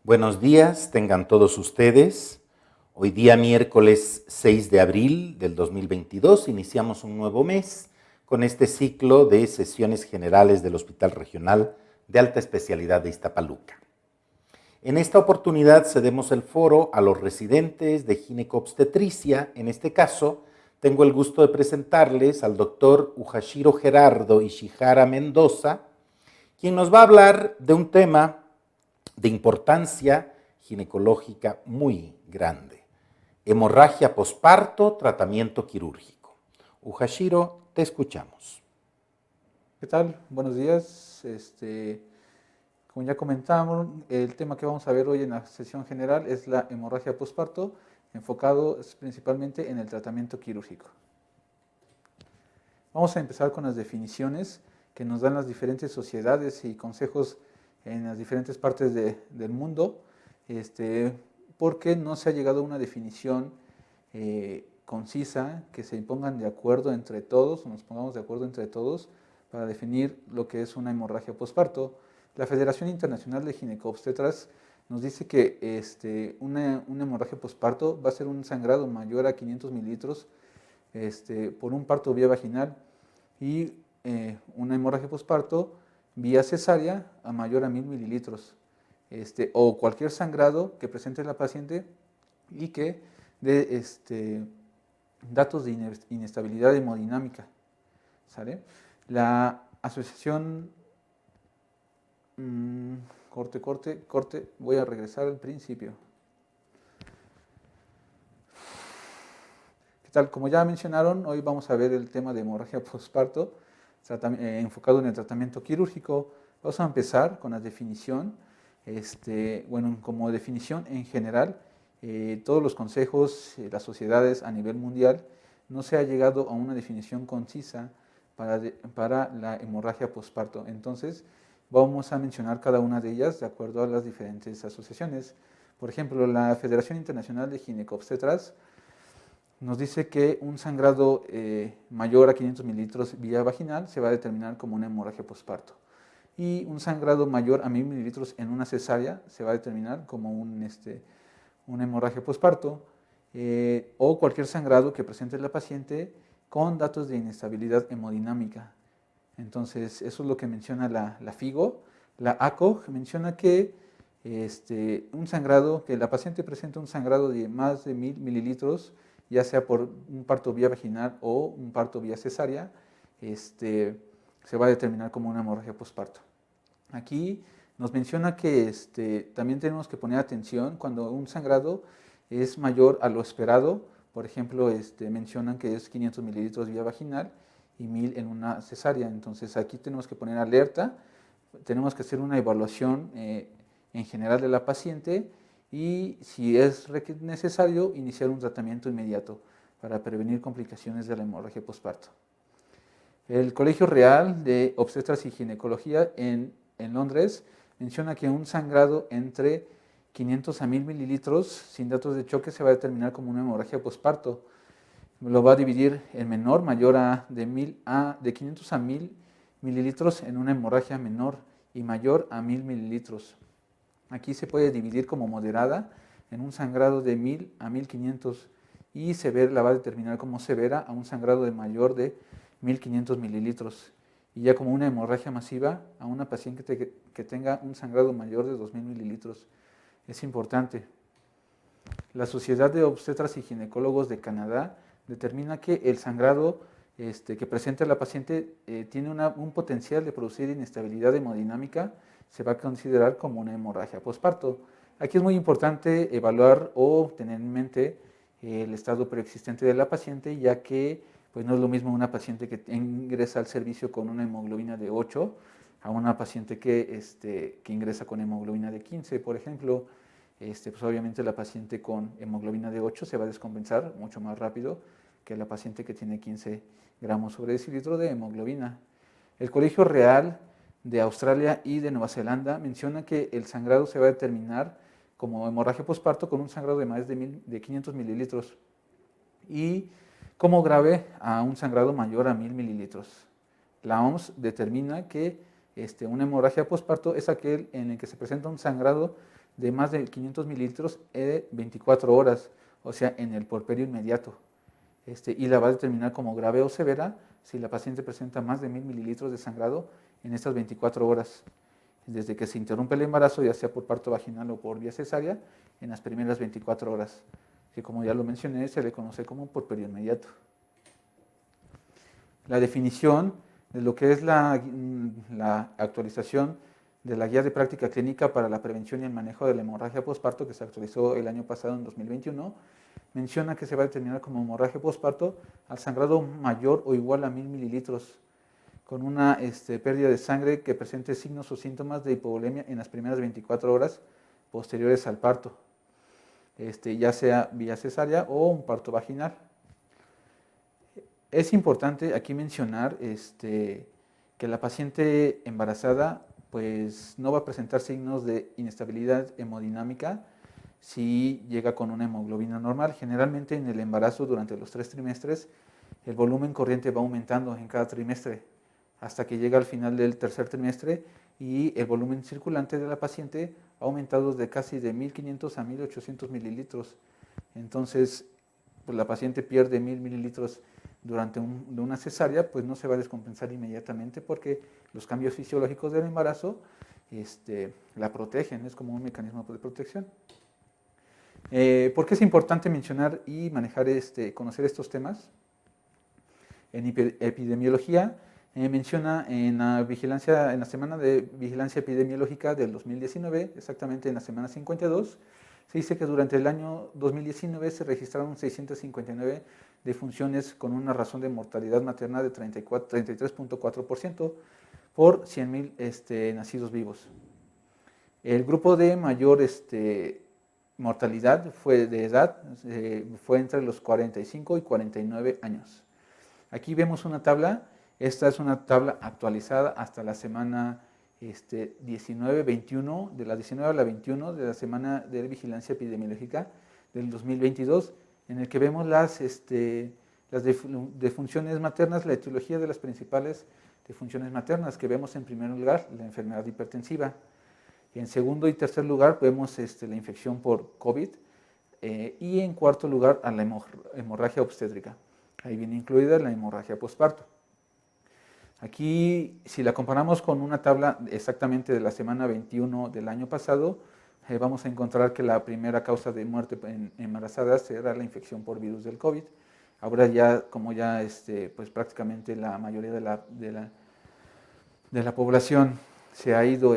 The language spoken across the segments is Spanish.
Buenos días, tengan todos ustedes. Hoy día miércoles 6 de abril del 2022 iniciamos un nuevo mes con este ciclo de sesiones generales del Hospital Regional de Alta Especialidad de Iztapaluca. En esta oportunidad cedemos el foro a los residentes de ginecobstetricia. En este caso, tengo el gusto de presentarles al doctor Ujashiro Gerardo Ishihara Mendoza, quien nos va a hablar de un tema de importancia ginecológica muy grande: hemorragia posparto, tratamiento quirúrgico. Ujashiro, te escuchamos. ¿Qué tal? Buenos días. Como ya comentamos, el tema que vamos a ver hoy en la sesión general es la hemorragia posparto, enfocado principalmente en el tratamiento quirúrgico. Vamos a empezar con las definiciones que nos dan las diferentes sociedades y consejos en las diferentes partes del mundo, porque no se ha llegado a una definición concisa, que se pongan de acuerdo entre todos, o nos pongamos de acuerdo entre todos para definir lo que es una hemorragia posparto. La Federación Internacional de Ginecobstetras nos dice que una hemorragia posparto va a ser un sangrado mayor a 500 mililitros por un parto vía vaginal, y una hemorragia posparto vía cesárea a mayor a 1000 mililitros, o cualquier sangrado que presente la paciente y que dé datos de inestabilidad hemodinámica. ¿Sale? La asociación, corte, voy a regresar al principio. ¿Qué tal? Como ya mencionaron, hoy vamos a ver el tema de hemorragia posparto, enfocado en el tratamiento quirúrgico. Vamos a empezar con la definición. Como definición en general, todos los consejos, las sociedades a nivel mundial, no se ha llegado a una definición concisa para la hemorragia posparto. Entonces, vamos a mencionar cada una de ellas de acuerdo a las diferentes asociaciones. Por ejemplo, la Federación Internacional de Ginecobstetras nos dice que un sangrado mayor a 500 mililitros vía vaginal se va a determinar como una hemorragia posparto. Y un sangrado mayor a 1000 mililitros en una cesárea se va a determinar como una hemorragia posparto, o cualquier sangrado que presente la paciente con datos de inestabilidad hemodinámica. Entonces, eso es lo que menciona la FIGO. La ACOG menciona que un sangrado, que la paciente presenta un sangrado de más de 1000 mililitros, ya sea por un parto vía vaginal o un parto vía cesárea, se va a determinar como una hemorragia posparto. Aquí nos menciona que también tenemos que poner atención cuando un sangrado es mayor a lo esperado. Por ejemplo, mencionan que es 500 mililitros vía vaginal y 1000 en una cesárea. Entonces aquí tenemos que poner alerta, tenemos que hacer una evaluación en general de la paciente, y si es necesario, iniciar un tratamiento inmediato para prevenir complicaciones de la hemorragia posparto. El Colegio Real de Obstetras y Ginecología en Londres menciona que un sangrado entre 500 a 1000 mililitros sin datos de choque se va a determinar como una hemorragia posparto. Lo va a dividir en menor, mayor a de 500 a 1000 mililitros en una hemorragia menor, y mayor a 1000 mililitros. Aquí se puede dividir como moderada en un sangrado de 1000 a 1500, y severa la va a determinar como severa a un sangrado de mayor de 1500 mililitros. Y ya como una hemorragia masiva a una paciente que tenga un sangrado mayor de 2000 mililitros. Es importante. La Sociedad de Obstetras y Ginecólogos de Canadá determina que el sangrado que presenta la paciente tiene un potencial de producir inestabilidad hemodinámica, se va a considerar como una hemorragia posparto. Aquí es muy importante evaluar o tener en mente el estado preexistente de la paciente, ya que pues no es lo mismo una paciente que ingresa al servicio con una hemoglobina de 8 a una paciente que ingresa con hemoglobina de 15, por ejemplo. Pues obviamente la paciente con hemoglobina de 8 se va a descompensar mucho más rápido que la paciente que tiene 15 gramos sobre decilitro de hemoglobina. El Colegio Real de Australia y de Nueva Zelanda menciona que el sangrado se va a determinar como hemorragia posparto con un sangrado de más de 500 mililitros, y como grave a un sangrado mayor a 1000 mililitros. La OMS determina que una hemorragia posparto es aquel en el que se presenta un sangrado de más de 500 mililitros en 24 horas, o sea, en el puerperio inmediato. Y la va a determinar como grave o severa si la paciente presenta más de 1000 mililitros de sangrado en estas 24 horas, desde que se interrumpe el embarazo, ya sea por parto vaginal o por vía cesárea, en las primeras 24 horas, que como ya lo mencioné, se le conoce como puerperio inmediato. La definición de lo que es la actualización de la Guía de Práctica Clínica para la Prevención y el Manejo de la Hemorragia Postparto, que se actualizó el año pasado, en 2021, menciona que se va a determinar como hemorragia postparto al sangrado mayor o igual a 1000 mililitros, con una pérdida de sangre que presente signos o síntomas de hipovolemia en las primeras 24 horas posteriores al parto, ya sea vía cesárea o un parto vaginal. Es importante aquí mencionar que la paciente embarazada pues, no va a presentar signos de inestabilidad hemodinámica si llega con una hemoglobina normal. Generalmente en el embarazo durante los 3 trimestres el volumen corriente va aumentando en cada trimestre hasta que llega al final del tercer trimestre y el volumen circulante de la paciente ha aumentado de casi de 1500 a 1800 mililitros. Entonces, pues la paciente pierde 1000 mililitros durante una cesárea, pues no se va a descompensar inmediatamente porque los cambios fisiológicos del embarazo la protegen, es como un mecanismo de protección. ¿Por qué es importante mencionar y manejar conocer estos temas? En epidemiología menciona en la semana de vigilancia epidemiológica del 2019, exactamente en la semana 52, se dice que durante el año 2019 se registraron 659 defunciones con una razón de mortalidad materna de 33.4% por 100.000 nacidos vivos. El grupo de mayor mortalidad de edad fue entre los 45 y 49 años. Aquí vemos una tabla, esta es una tabla actualizada hasta la semana 19-21, de la 19 a la 21 de la semana de vigilancia epidemiológica del 2022, en el que vemos las defunciones maternas, la etiología de las principales defunciones maternas, que vemos en primer lugar la enfermedad hipertensiva. En segundo y tercer lugar vemos la infección por COVID y en cuarto lugar a la hemorragia obstétrica. Ahí viene incluida la hemorragia postparto. Aquí, si la comparamos con una tabla exactamente de la semana 21 del año pasado, vamos a encontrar que la primera causa de muerte en embarazadas era la infección por virus del COVID. Ahora ya, como ya pues prácticamente la mayoría de la población se ha ido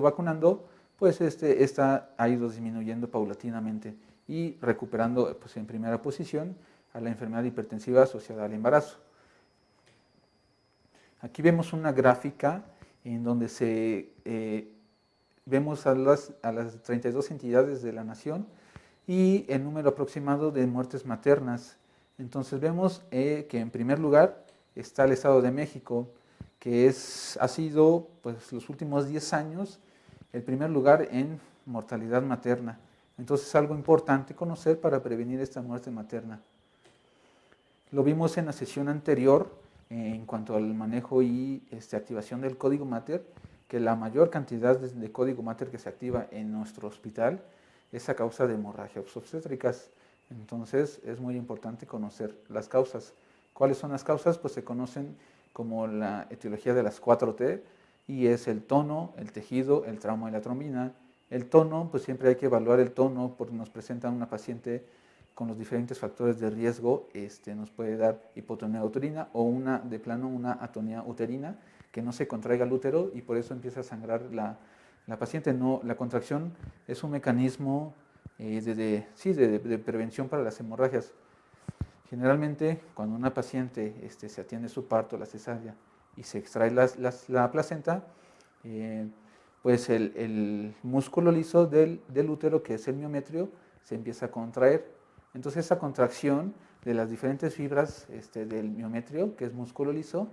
vacunando, pues esta ha ido disminuyendo paulatinamente y recuperando pues, en primera posición a la enfermedad hipertensiva asociada al embarazo. Aquí vemos una gráfica en donde vemos a las 32 entidades de la nación y el número aproximado de muertes maternas. Entonces vemos que en primer lugar está el Estado de México, que ha sido pues, los últimos 10 años el primer lugar en mortalidad materna. Entonces es algo importante conocer para prevenir esta muerte materna. Lo vimos en la sesión anterior en cuanto al manejo y activación del código mater, que la mayor cantidad de código mater que se activa en nuestro hospital es a causa de hemorragias obstétricas. Entonces es muy importante conocer las causas. ¿Cuáles son las causas? Pues se conocen como la etiología de las 4T y es el tono, el tejido, el trauma y la trombina. El tono, pues siempre hay que evaluar el tono porque nos presenta una paciente con los diferentes factores de riesgo, nos puede dar hipotonía uterina o de plano una atonía uterina, que no se contraiga el útero y por eso empieza a sangrar la paciente. No, la contracción es un mecanismo de prevención para las hemorragias. Generalmente, cuando una paciente se atiende su parto, la cesárea, y se extrae la placenta, pues el músculo liso del útero, que es el miometrio, se empieza a contraer. Entonces esa contracción de las diferentes fibras del miometrio, que es músculo liso,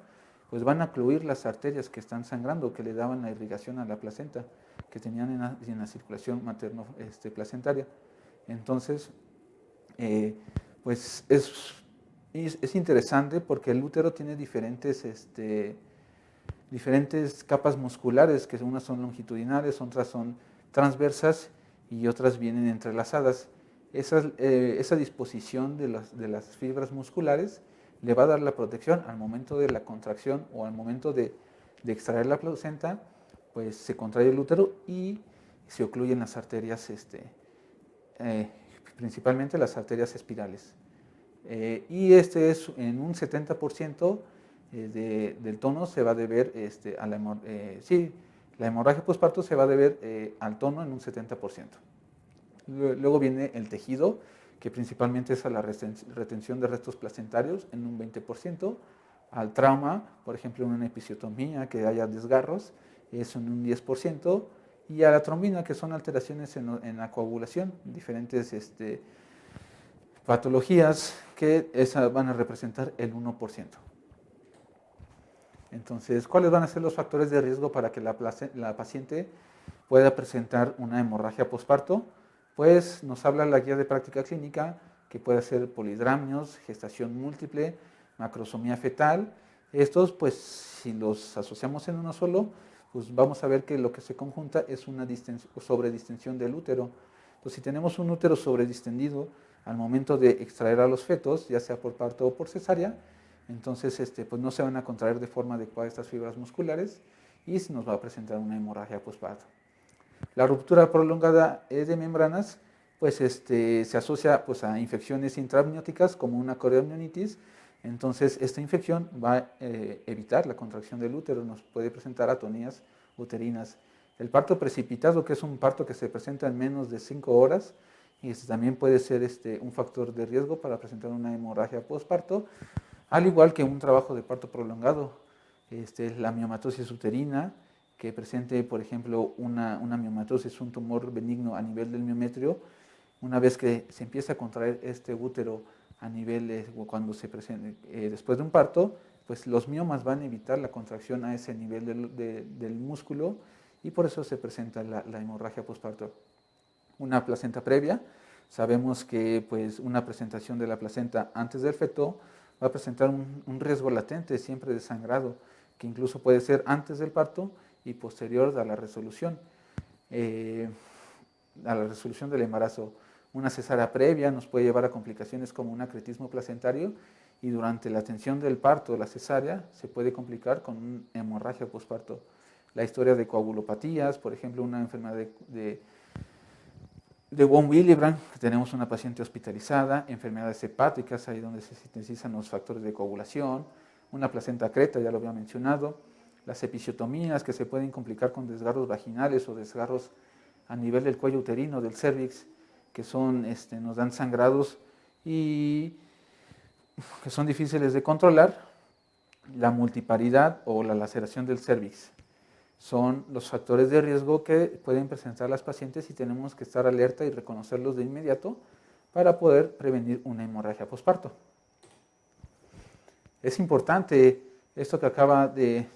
pues van a ocluir las arterias que están sangrando, que le daban la irrigación a la placenta, que tenían en la circulación materno-placentaria. Entonces, pues es interesante porque el útero tiene diferentes capas musculares, que unas son longitudinales, otras son transversas y otras vienen entrelazadas. Esa disposición de las fibras musculares le va a dar la protección al momento de la contracción o al momento de extraer la placenta, pues se contrae el útero y se ocluyen las arterias, principalmente las arterias espirales. Y este es en un 70% del tono se va a deber a la hemorragia postparto se va a deber al tono en un 70%. Luego viene el tejido, que principalmente es a la retención de restos placentarios en un 20%, al trauma, por ejemplo, en una episiotomía, que haya desgarros, eso en un 10%, y a la trombina, que son alteraciones en la coagulación, diferentes patologías que van a representar el 1%. Entonces, ¿cuáles van a ser los factores de riesgo para que la paciente pueda presentar una hemorragia posparto? Pues nos habla la guía de práctica clínica que puede ser polidramnios, gestación múltiple, macrosomía fetal. Estos, pues, si los asociamos en uno solo, pues vamos a ver que lo que se conjunta es una sobredistensión del útero. Entonces, si tenemos un útero sobredistendido al momento de extraer a los fetos, ya sea por parto o por cesárea, entonces pues no se van a contraer de forma adecuada estas fibras musculares y se nos va a presentar una hemorragia postparto. La ruptura prolongada de membranas pues se asocia pues, a infecciones intraamnióticas como una corioamnionitis. Entonces esta infección va a evitar la contracción del útero, nos puede presentar atonías uterinas. El parto precipitado, que es un parto que se presenta en menos de 5 horas, y también puede ser un factor de riesgo para presentar una hemorragia postparto, al igual que un trabajo de parto prolongado, la miomatosis uterina, que presente, por ejemplo, una miomatosis, un tumor benigno a nivel del miometrio. Una vez que se empieza a contraer este útero a nivel, cuando se presente, después de un parto, pues los miomas van a evitar la contracción a ese nivel del músculo y por eso se presenta la hemorragia postparto. Una placenta previa, sabemos que pues, una presentación de la placenta antes del feto va a presentar un riesgo latente siempre de sangrado, que incluso puede ser antes del parto y posterior a la resolución del embarazo. Una cesárea previa nos puede llevar a complicaciones como un acretismo placentario y durante la atención del parto de la cesárea se puede complicar con una hemorragia postparto. La historia de coagulopatías, por ejemplo, una enfermedad de von Willebrand, tenemos una paciente hospitalizada, enfermedades hepáticas, ahí donde se sintetizan los factores de coagulación, una placenta creta, ya lo había mencionado, las episiotomías que se pueden complicar con desgarros vaginales o desgarros a nivel del cuello uterino, del cervix, que nos dan sangrados y que son difíciles de controlar. La multiparidad o la laceración del cervix son los factores de riesgo que pueden presentar las pacientes y tenemos que estar alerta y reconocerlos de inmediato para poder prevenir una hemorragia postparto. Es importante esto que acaba de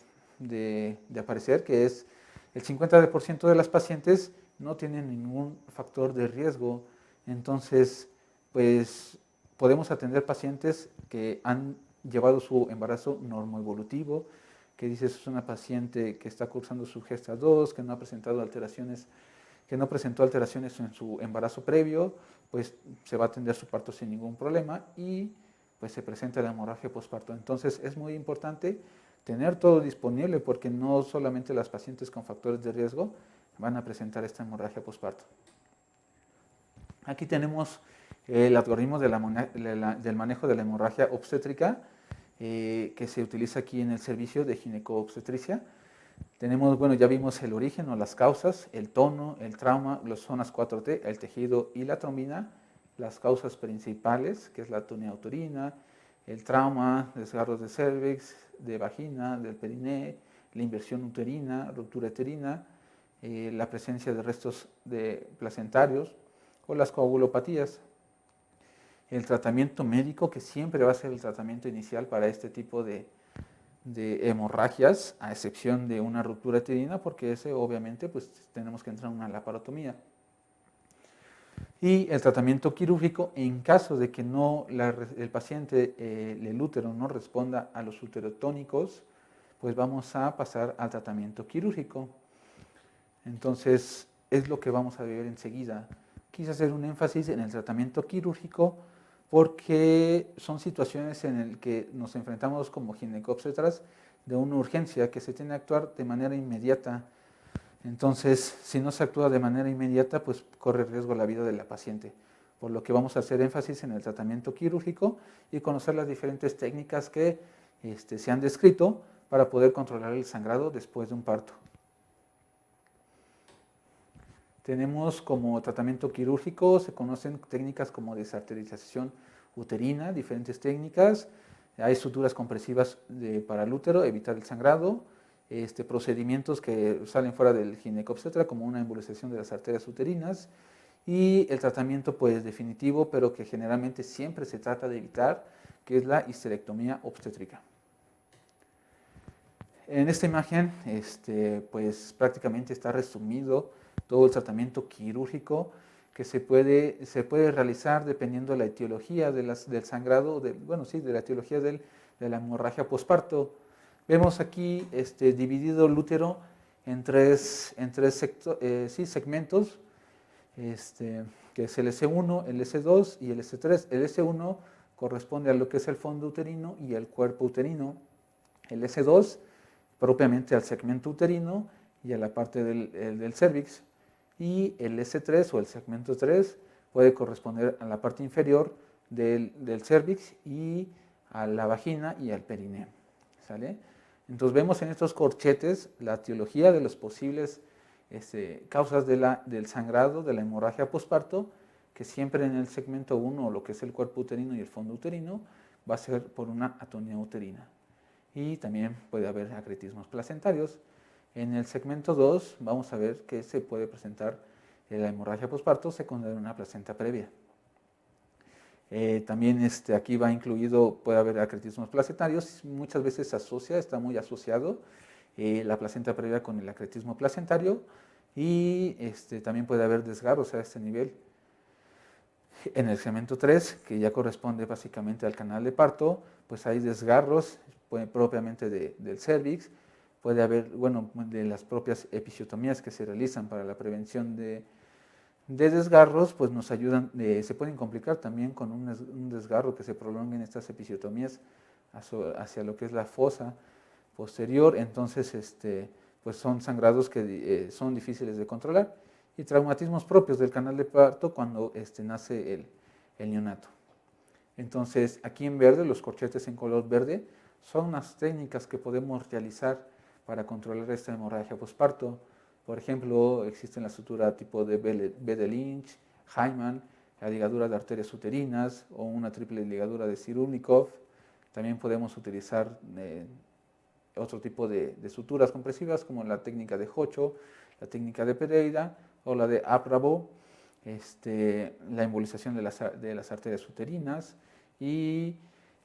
aparecer, que es el 50% de las pacientes no tienen ningún factor de riesgo. Entonces, pues podemos atender pacientes que han llevado su embarazo normoevolutivo, que dices es una paciente que está cursando su Gesta 2, que no presentó alteraciones en su embarazo previo, pues se va a atender su parto sin ningún problema y pues se presenta la hemorragia postparto. Entonces es muy importante tener todo disponible porque no solamente las pacientes con factores de riesgo van a presentar esta hemorragia postparto. Aquí tenemos el algoritmo del manejo de la hemorragia obstétrica que se utiliza aquí en el servicio de gineco-obstetricia. Tenemos, bueno, ya vimos el origen o las causas, el tono, el trauma, las zonas 4T, el tejido y la trombina, las causas principales, que es la atonía uterina, el trauma, desgarros de cervix, de vagina, del periné, la inversión uterina, ruptura uterina, la presencia de restos placentarios o las coagulopatías. El tratamiento médico, que siempre va a ser el tratamiento inicial para este tipo de hemorragias, a excepción de una ruptura uterina, porque ese obviamente pues tenemos que entrar en una laparotomía. Y el tratamiento quirúrgico, en caso de que el paciente, el útero, no responda a los uterotónicos, pues vamos a pasar al tratamiento quirúrgico. Entonces, es lo que vamos a ver enseguida. Quise hacer un énfasis en el tratamiento quirúrgico porque son situaciones en las que nos enfrentamos como ginecobstetras de una urgencia que se tiene que actuar de manera inmediata. Entonces, si no se actúa de manera inmediata, pues corre riesgo la vida de la paciente. Por lo que vamos a hacer énfasis en el tratamiento quirúrgico y conocer las diferentes técnicas que se han descrito para poder controlar el sangrado después de un parto. Tenemos como tratamiento quirúrgico, se conocen técnicas como desarterización uterina, diferentes técnicas. Hay suturas compresivas para el útero, evitar el sangrado. Procedimientos que salen fuera del ginecobstetra, como una embolización de las arterias uterinas. Y el tratamiento pues definitivo, pero que generalmente siempre se trata de evitar, que es la histerectomía obstétrica. En esta imagen, pues prácticamente está resumido todo el tratamiento quirúrgico que se puede realizar dependiendo de la etiología del sangrado, de la etiología de la hemorragia posparto. Vemos aquí dividido el útero en tres segmentos, que es el S1, el S2 y el S3. El S1 corresponde a lo que es el fondo uterino y el cuerpo uterino. El S2 propiamente al segmento uterino y a la parte del cérvix. Y el S3 o el segmento 3 puede corresponder a la parte inferior del cérvix y a la vagina y al perineo. ¿Sale? Entonces vemos en estos corchetes la etiología de las posibles causas del sangrado, de la hemorragia posparto, que siempre en el segmento 1, lo que es el cuerpo uterino y el fondo uterino, va a ser por una atonía uterina. Y también puede haber acretismos placentarios. En el segmento 2 vamos a ver que se puede presentar la hemorragia posparto secundaria a una placenta previa. También aquí va incluido, puede haber acretismos placentarios, muchas veces se asocia, está muy asociado la placenta previa con el acretismo placentario y también puede haber desgarros a este nivel. En el segmento 3, que ya corresponde básicamente al canal de parto, pues hay desgarros propiamente del cérvix, puede haber, de las propias episiotomías que se realizan para la prevención de desgarros, pues nos ayudan, se pueden complicar también con un desgarro que se prolongue en estas episiotomías hacia lo que es la fosa posterior, entonces pues son sangrados que son difíciles de controlar y traumatismos propios del canal de parto cuando nace el neonato. Entonces aquí en verde, los corchetes en color verde, son unas técnicas que podemos realizar para controlar esta hemorragia posparto. Por ejemplo, existen la sutura tipo de B de Lynch, Hyman, la ligadura de arterias uterinas o una triple ligadura de Cirulnikov. También podemos utilizar otro tipo de suturas compresivas como la técnica de Hocho, la técnica de Pereira o la de Aprabo, la embolización de las arterias uterinas. Y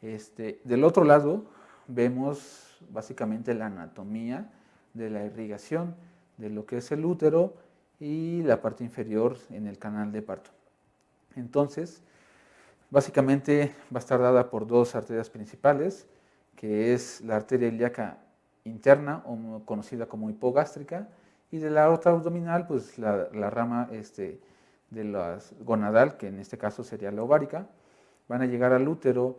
del otro lado vemos básicamente la anatomía de la irrigación de lo que es el útero y la parte inferior en el canal de parto. Entonces, básicamente va a estar dada por dos arterias principales, que es la arteria ilíaca interna, o conocida como hipogástrica, y de la aorta abdominal, pues la rama de la gonadal, que en este caso sería la ovárica, van a llegar al útero.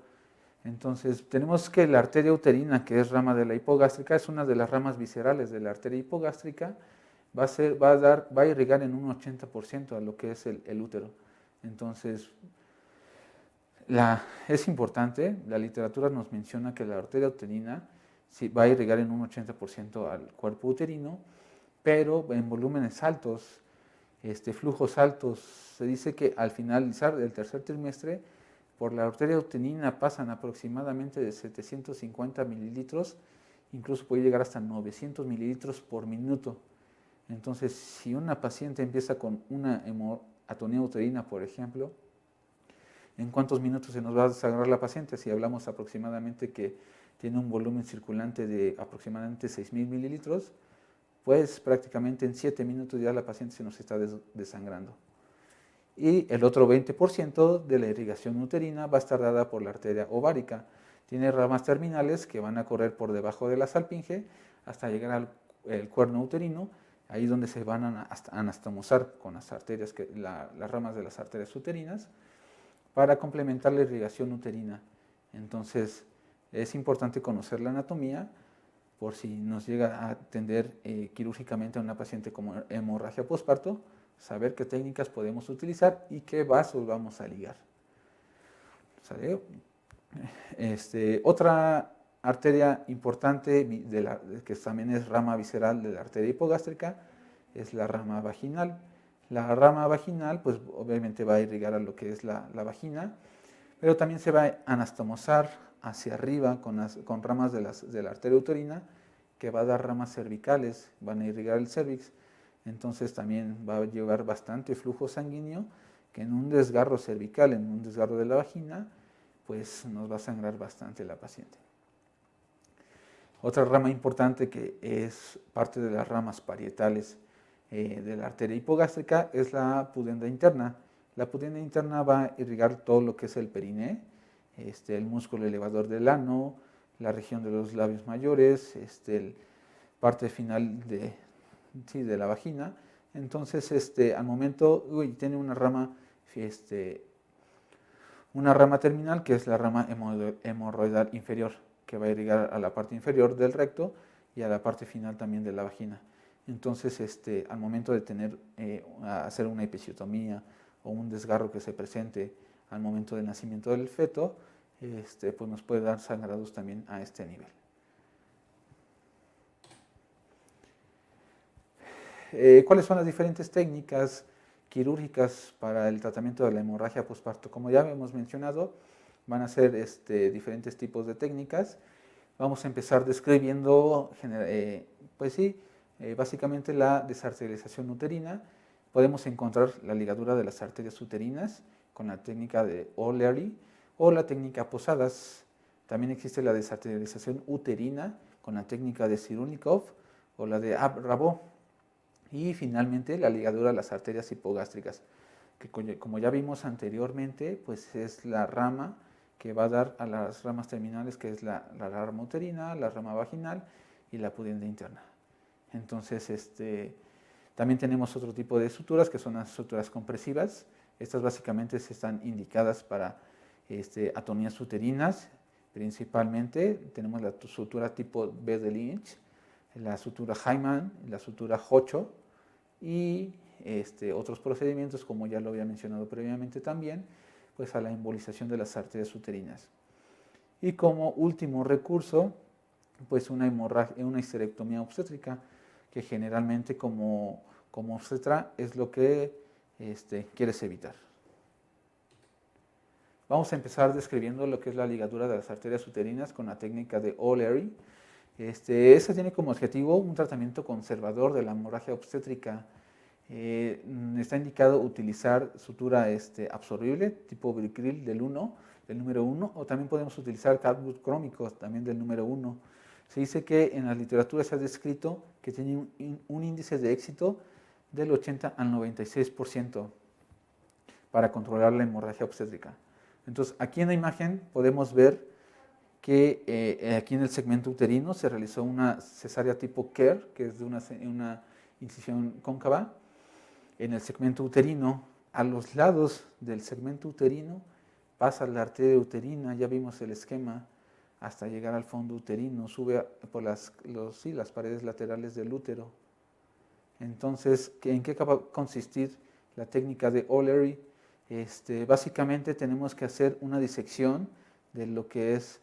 Entonces, tenemos que la arteria uterina, que es rama de la hipogástrica, es una de las ramas viscerales de la arteria hipogástrica, va a irrigar en un 80% a lo que es el útero. Entonces, es importante, la literatura nos menciona que la arteria uterina va a irrigar en un 80% al cuerpo uterino, pero en volúmenes altos, flujos altos. Se dice que al finalizar el tercer trimestre, por la arteria uterina pasan aproximadamente de 750 mililitros, incluso puede llegar hasta 900 mililitros por minuto. Entonces, si una paciente empieza con una atonía uterina, por ejemplo, ¿en cuántos minutos se nos va a desangrar la paciente? Si hablamos aproximadamente que tiene un volumen circulante de aproximadamente 6.000 mililitros, pues prácticamente en 7 minutos ya la paciente se nos está desangrando. Y el otro 20% de la irrigación uterina va a estar dada por la arteria ovárica. Tiene ramas terminales que van a correr por debajo de la salpinge hasta llegar al cuerno uterino, ahí donde se van a anastomosar con las arterias, las ramas de las arterias uterinas, para complementar la irrigación uterina. Entonces, es importante conocer la anatomía por si nos llega a atender quirúrgicamente a una paciente con hemorragia postparto, saber qué técnicas podemos utilizar y qué vasos vamos a ligar. ¿Sale? Otra arteria importante que también es rama visceral de la arteria hipogástrica es la rama vaginal. La rama vaginal, pues obviamente va a irrigar a lo que es la vagina, pero también se va a anastomosar hacia arriba con ramas de la arteria uterina, que va a dar ramas cervicales, van a irrigar el cervix. Entonces también va a llevar bastante flujo sanguíneo, que en un desgarro cervical, en un desgarro de la vagina, pues nos va a sangrar bastante la paciente. Otra rama importante que es parte de las ramas parietales de la arteria hipogástrica es la pudenda interna. La pudenda interna va a irrigar todo lo que es el periné, el músculo elevador del ano, la región de los labios mayores, parte final de la vagina. Entonces, al momento, tiene una rama terminal que es la rama hemorroidal inferior, que va a irrigar a la parte inferior del recto y a la parte final también de la vagina. Entonces, al momento de hacer una episiotomía o un desgarro que se presente al momento del nacimiento del feto, pues nos puede dar sangrados también a este nivel. ¿Cuáles son las diferentes técnicas quirúrgicas para el tratamiento de la hemorragia postparto? Como ya hemos mencionado, van a ser diferentes tipos de técnicas. Vamos a empezar describiendo, básicamente la desarterialización uterina. Podemos encontrar la ligadura de las arterias uterinas con la técnica de O'Leary o la técnica Posadas. También existe la desarterialización uterina con la técnica de Cyrulnikov o la de Rabot. Y finalmente la ligadura de las arterias hipogástricas, que como ya vimos anteriormente, pues es la rama que va a dar a las ramas terminales, que es la rama uterina, la rama vaginal y la pudenda interna. Entonces, también tenemos otro tipo de suturas, que son las suturas compresivas. Estas básicamente están indicadas para atonías uterinas, principalmente. Tenemos la sutura tipo B de Lynch, la sutura Hyman, la sutura Hocho y otros procedimientos, como ya lo había mencionado previamente también, pues a la embolización de las arterias uterinas. Y como último recurso, pues una histerectomía obstétrica, que generalmente como obstetra es lo que quieres evitar. Vamos a empezar describiendo lo que es la ligadura de las arterias uterinas con la técnica de O'Leary. Esta tiene como objetivo un tratamiento conservador de la hemorragia obstétrica. Está indicado utilizar sutura absorbible, tipo Bricril del número 1, o también podemos utilizar carbut crómico, también del número 1. Se dice que en la literatura se ha descrito que tiene un índice de éxito del 80 al 96% para controlar la hemorragia obstétrica. Entonces, aquí en la imagen podemos ver que aquí en el segmento uterino se realizó una cesárea tipo Kerr, que es de una incisión cóncava. En el segmento uterino, a los lados del segmento uterino, pasa la arteria uterina, ya vimos el esquema, hasta llegar al fondo uterino, sube por las paredes laterales del útero. Entonces, ¿en qué va a consistir la técnica de O'Leary? Básicamente tenemos que hacer una disección de lo que es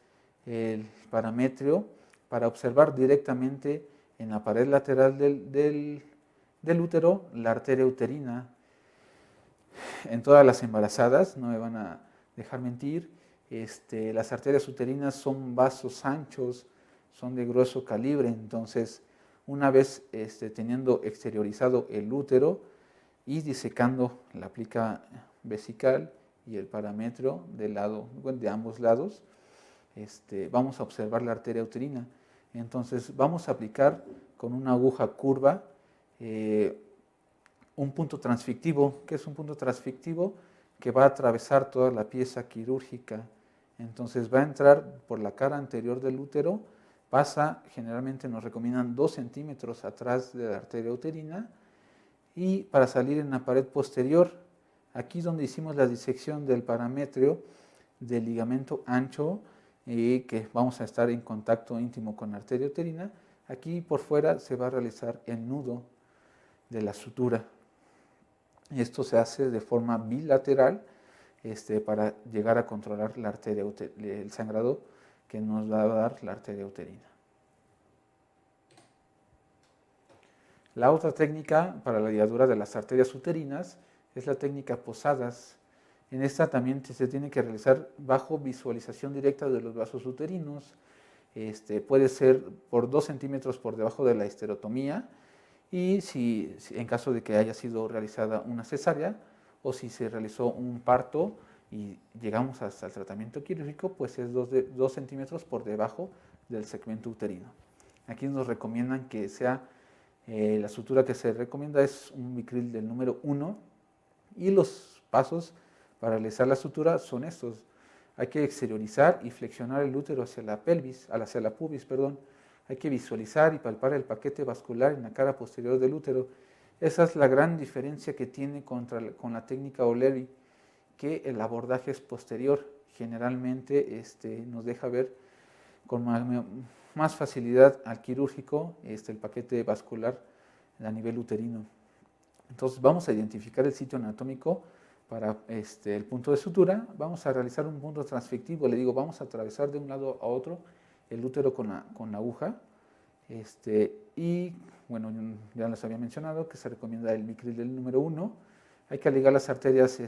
el parametrio para observar directamente en la pared lateral del útero la arteria uterina. En todas las embarazadas, no me van a dejar mentir, las arterias uterinas son vasos anchos, son de grueso calibre. Entonces, una vez teniendo exteriorizado el útero y disecando la plica vesical y el parametrio de ambos lados, vamos a observar la arteria uterina. Entonces vamos a aplicar con una aguja curva un punto transfictivo. ¿Qué es un punto transfictivo? Que va a atravesar toda la pieza quirúrgica. Entonces va a entrar por la cara anterior del útero pasa, generalmente nos recomiendan 2 centímetros atrás de la arteria uterina, y para salir en la pared posterior, aquí donde hicimos la disección del parametrio del ligamento ancho, que vamos a estar en contacto íntimo con la arteria uterina, aquí por fuera se va a realizar el nudo de la sutura. Esto se hace de forma bilateral para llegar a controlar la arteria el sangrado que nos va a dar la arteria uterina. La otra técnica para la ligadura de las arterias uterinas es la técnica Posadas. En esta también se tiene que realizar bajo visualización directa de los vasos uterinos. Puede ser por 2 centímetros por debajo de la histerotomía, y si en caso de que haya sido realizada una cesárea o si se realizó un parto y llegamos hasta el tratamiento quirúrgico, pues es 2 centímetros por debajo del segmento uterino. Aquí nos recomiendan que sea, la sutura que se recomienda es un micril del número 1, y los pasos para realizar la sutura son estos. Hay que exteriorizar y flexionar el útero hacia la pelvis, hacia la pubis, perdón. Hay que visualizar y palpar el paquete vascular en la cara posterior del útero. Esa es la gran diferencia que tiene con la técnica O'Leary, que el abordaje es posterior. Generalmente nos deja ver con más facilidad al quirúrgico el paquete vascular a nivel uterino. Entonces vamos a identificar el sitio anatómico para el punto de sutura. Vamos a realizar un punto transfectivo. Le digo, vamos a atravesar de un lado a otro el útero con la aguja. Y bueno, ya les había mencionado que se recomienda el micril del número 1. Hay que ligar las arterias.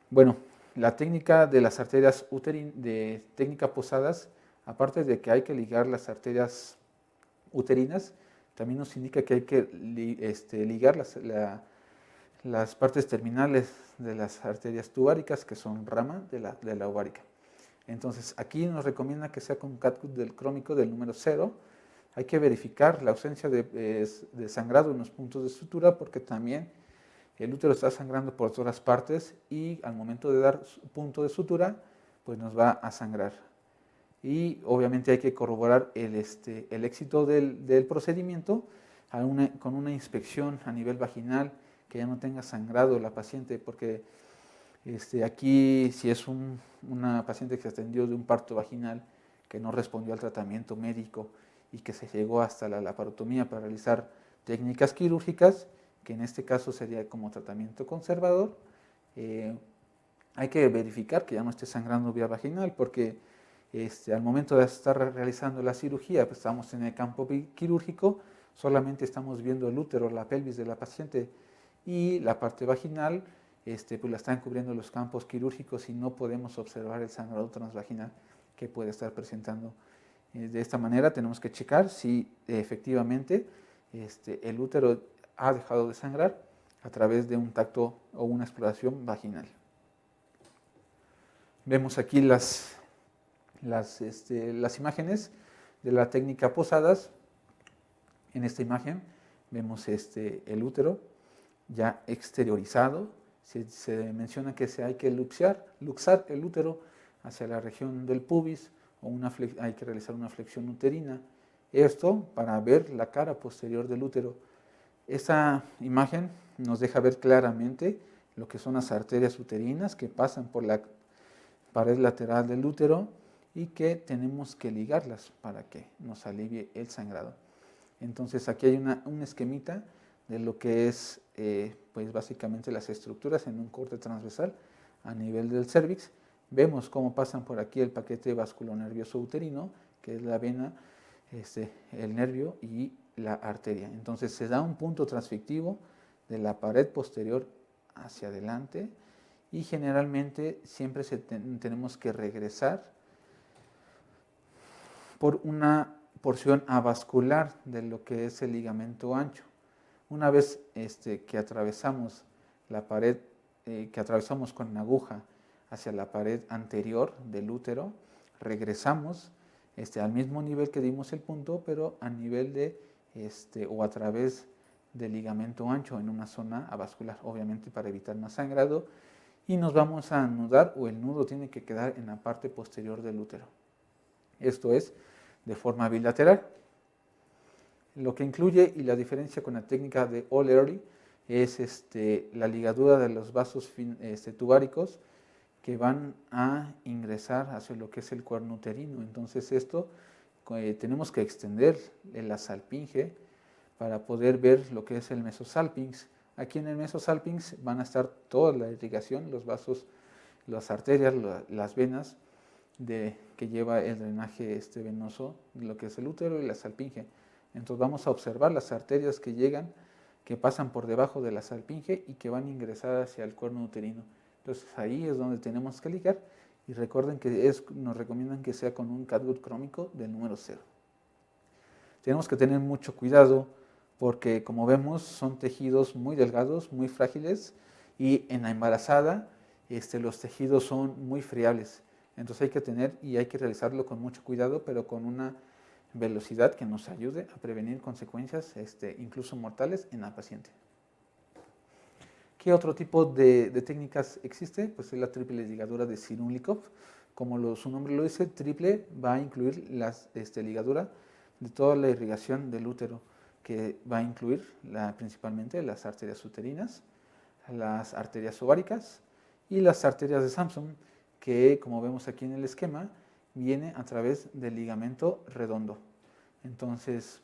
Bueno, la técnica de las arterias de técnica Posadas, aparte de que hay que ligar las arterias uterinas, también nos indica que hay que ligar las partes terminales de las arterias tubáricas, que son rama de la ovárica. Entonces, aquí nos recomienda que sea con catgut del crómico del número 0. Hay que verificar la ausencia de sangrado en los puntos de sutura, porque también el útero está sangrando por todas partes y al momento de dar punto de sutura, pues nos va a sangrar. Y obviamente hay que corroborar el éxito del procedimiento con una inspección a nivel vaginal, que ya no tenga sangrado la paciente, porque aquí si es una paciente que se atendió de un parto vaginal, que no respondió al tratamiento médico y que se llegó hasta la laparotomía para realizar técnicas quirúrgicas, que en este caso sería como tratamiento conservador, hay que verificar que ya no esté sangrando vía vaginal, porque al momento de estar realizando la cirugía, pues estamos en el campo quirúrgico, solamente estamos viendo el útero, la pelvis de la paciente, y la parte vaginal pues la están cubriendo los campos quirúrgicos y no podemos observar el sangrado transvaginal que puede estar presentando. De esta manera tenemos que checar si efectivamente el útero ha dejado de sangrar a través de un tacto o una exploración vaginal. Vemos aquí las imágenes de la técnica Posadas. En esta imagen vemos el útero ya exteriorizado. Se menciona que hay que luxar el útero hacia la región del pubis, o hay que realizar una flexión uterina. Esto para ver la cara posterior del útero. Esta imagen nos deja ver claramente lo que son las arterias uterinas que pasan por la pared lateral del útero y que tenemos que ligarlas para que nos alivie el sangrado. Entonces aquí hay un esquemita de lo que es pues básicamente las estructuras en un corte transversal a nivel del cérvix. Vemos cómo pasan por aquí el paquete vasculonervioso uterino, que es la vena, el nervio y la arteria. Entonces se da un punto transfictivo de la pared posterior hacia adelante, y generalmente siempre tenemos que regresar por una porción avascular de lo que es el ligamento ancho. Una vez que atravesamos la pared, que atravesamos con la aguja hacia la pared anterior del útero, regresamos al mismo nivel que dimos el punto, pero a nivel de o a través del ligamento ancho en una zona avascular, obviamente para evitar más sangrado, y nos vamos a anudar, o el nudo tiene que quedar en la parte posterior del útero. Esto es de forma bilateral. Lo que incluye y la diferencia con la técnica de O'Leary es la ligadura de los vasos tubáricos que van a ingresar hacia lo que es el cuerno uterino. Entonces esto tenemos que extender la salpinge para poder ver lo que es el mesosalpinx. Aquí en el mesosalpinx van a estar toda la irrigación, los vasos, las arterias, las venas que lleva el drenaje venoso, lo que es el útero y la salpinge. Entonces vamos a observar las arterias que llegan, que pasan por debajo de la salpinge y que van a ingresar hacia el cuerno uterino. Entonces ahí es donde tenemos que ligar, y recuerden que nos recomiendan que sea con un catgut crómico del número 0. Tenemos que tener mucho cuidado porque, como vemos, son tejidos muy delgados, muy frágiles, y en la embarazada los tejidos son muy friables. Entonces hay que realizarlo con mucho cuidado, pero con una velocidad que nos ayude a prevenir consecuencias incluso mortales en la paciente. ¿Qué otro tipo de técnicas existe? Pues es la triple ligadura de Cirulikov. Como su nombre lo dice, triple va a incluir la ligadura de toda la irrigación del útero, que va a incluir principalmente las arterias uterinas, las arterias ováricas y las arterias de Samson, que, como vemos aquí en el esquema, viene a través del ligamento redondo. Entonces,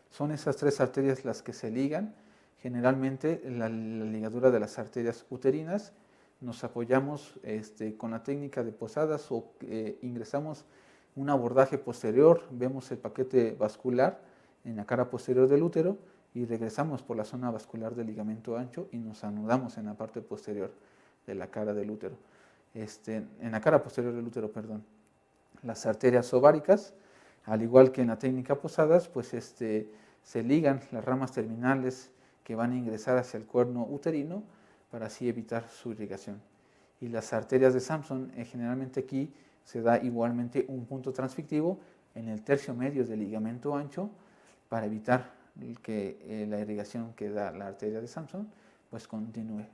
son esas tres arterias las que se ligan. Generalmente la ligadura de las arterias uterinas nos apoyamos con la técnica de posadas o ingresamos un abordaje posterior, vemos el paquete vascular en la cara posterior del útero y regresamos por la zona vascular del ligamento ancho y nos anudamos en la parte posterior de la cara del útero. En la cara posterior del útero, perdón. Las arterias ováricas, al igual que en la técnica posadas, pues se ligan las ramas terminales que van a ingresar hacia el cuerno uterino para así evitar su irrigación. Y las arterias de Samson, generalmente aquí se da igualmente un punto transfictivo en el tercio medio del ligamento ancho para evitar que la irrigación que da la arteria de Samson pues continúe.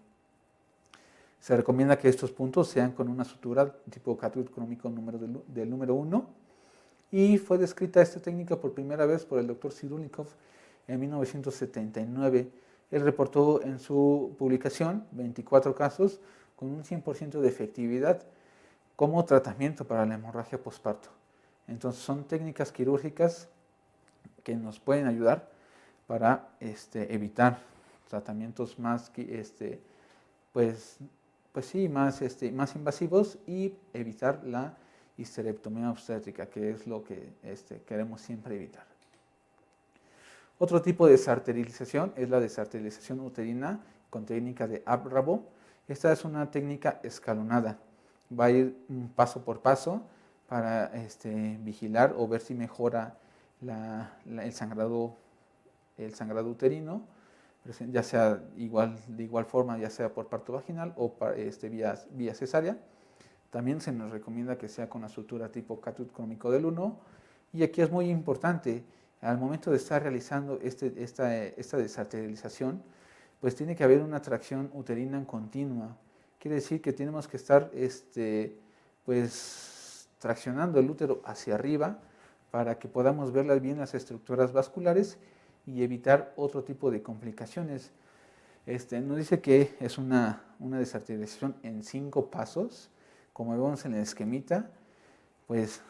Se recomienda que estos puntos sean con una sutura tipo catgut crómico del número 1, y fue descrita esta técnica por primera vez por el doctor Cirulikov en 1979. Él reportó en su publicación 24 casos con un 100% de efectividad como tratamiento para la hemorragia posparto. Entonces son técnicas quirúrgicas que nos pueden ayudar para evitar tratamientos más más invasivos y evitar la histerectomía obstétrica, que es lo que queremos siempre evitar. Otro tipo de desarterialización es la desarterialización uterina con técnica de Abrabo. Esta es una técnica escalonada. Va a ir paso por paso para vigilar o ver si mejora el sangrado uterino, ya sea de igual forma, ya sea por parto vaginal o vía cesárea. También se nos recomienda que sea con la sutura tipo catgut crómico del 1. Y aquí es muy importante, al momento de estar realizando esta desarterialización, pues tiene que haber una tracción uterina continua. Quiere decir que tenemos que estar traccionando el útero hacia arriba para que podamos ver bien las estructuras vasculares y evitar otro tipo de complicaciones. Nos dice que es una desarterialización en 5 pasos. Como vemos en el esquemita, pues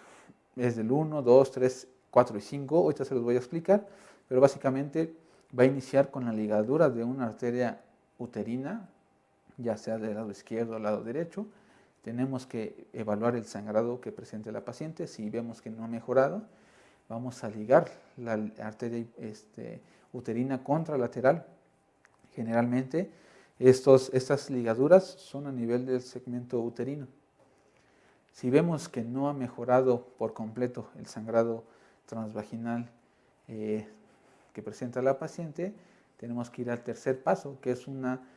es del 1, 2, 3, 4 y 5. Ahorita se los voy a explicar, pero básicamente va a iniciar con la ligadura de una arteria uterina, ya sea del lado izquierdo o lado derecho. Tenemos que evaluar el sangrado que presente la paciente. Si vemos que no ha mejorado, vamos a ligar la arteria uterina contralateral. Generalmente estas ligaduras son a nivel del segmento uterino. Si vemos que no ha mejorado por completo el sangrado transvaginal que presenta la paciente, tenemos que ir al tercer paso, que es una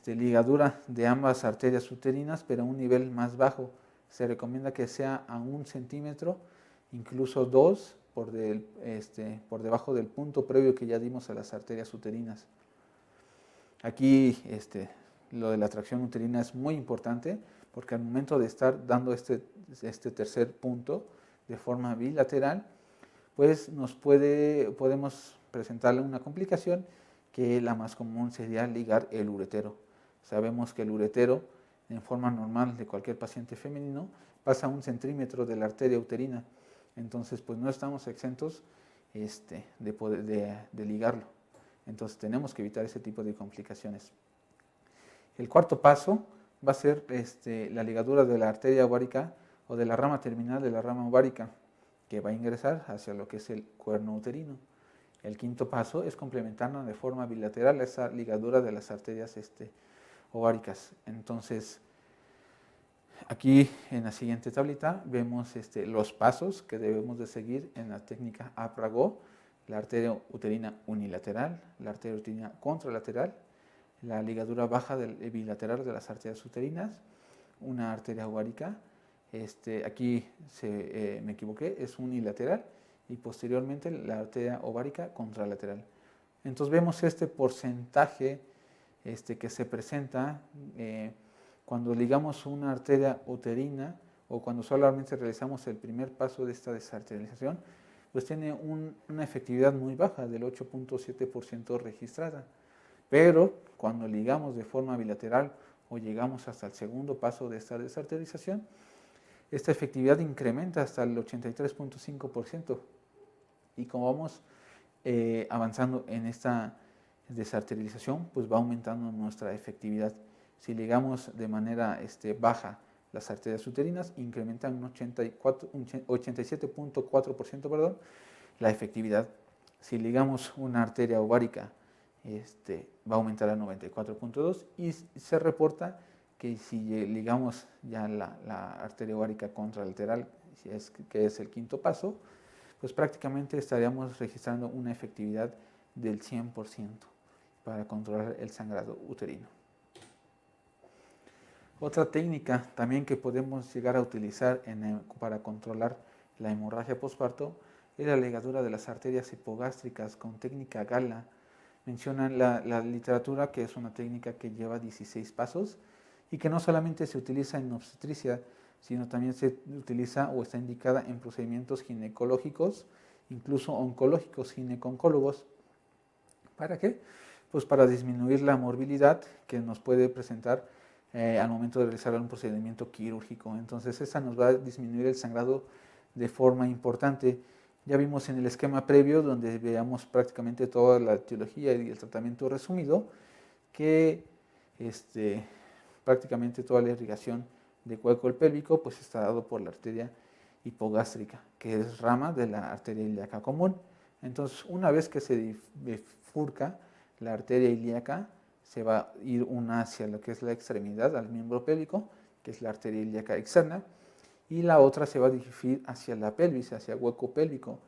ligadura de ambas arterias uterinas, pero a un nivel más bajo. Se recomienda que sea a 1 centímetro, incluso 2, por debajo del punto previo que ya dimos a las arterias uterinas. Aquí lo de la tracción uterina es muy importante, porque al momento de estar dando este tercer punto de forma bilateral, pues podemos presentarle una complicación que la más común sería ligar el uretero. Sabemos que el uretero, en forma normal de cualquier paciente femenino, pasa 1 centímetro de la arteria uterina. Entonces, pues no estamos exentos de ligarlo. Entonces, tenemos que evitar ese tipo de complicaciones. El cuarto paso va a ser la ligadura de la arteria ovárica o de la rama terminal de la rama ovárica, que va a ingresar hacia lo que es el cuerno uterino. El quinto paso es complementarnos de forma bilateral esa ligadura de las arterias ováricas. Entonces, aquí en la siguiente tablita vemos los pasos que debemos de seguir en la técnica APRA-GO: la arteria uterina unilateral, la arteria uterina contralateral, la ligadura baja bilateral de las arterias uterinas, una arteria ovárica. Aquí me equivoqué, es unilateral, y posteriormente la arteria ovárica contralateral. Entonces vemos este porcentaje que se presenta cuando ligamos una arteria uterina o cuando solamente realizamos el primer paso de esta desarterialización, pues tiene una efectividad muy baja, del 8.7% registrada. Pero cuando ligamos de forma bilateral o llegamos hasta el segundo paso de esta desarterialización, esta efectividad incrementa hasta el 83.5%. Y como vamos avanzando en esta desarterialización, pues va aumentando nuestra efectividad. Si ligamos de manera baja las arterias uterinas, incrementan un 87.4%, la efectividad. Si ligamos una arteria ovárica, va a aumentar a 94.2%, y se reporta que si ligamos ya la arteria ovárica contralateral, que es el quinto paso, pues prácticamente estaríamos registrando una efectividad del 100% para controlar el sangrado uterino. Otra técnica también que podemos llegar a utilizar para controlar la hemorragia posparto es la ligadura de las arterias hipogástricas con técnica Gala. Menciona la literatura que es una técnica que lleva 16 pasos y que no solamente se utiliza en obstetricia, sino también se utiliza o está indicada en procedimientos ginecológicos, incluso oncológicos, gineco-oncólogos. ¿Para qué? Pues para disminuir la morbilidad que nos puede presentar al momento de realizar un procedimiento quirúrgico. Entonces, esa nos va a disminuir el sangrado de forma importante. Ya vimos en el esquema previo, donde veamos prácticamente toda la etiología y el tratamiento resumido, que prácticamente toda la irrigación de hueco pélvico pues está dado por la arteria hipogástrica, que es rama de la arteria ilíaca común. Entonces, una vez que se bifurca la arteria ilíaca, se va a ir una hacia lo que es la extremidad, al miembro pélvico, que es la arteria ilíaca externa, y la otra se va a dirigir hacia la pelvis, hacia el hueco pélvico.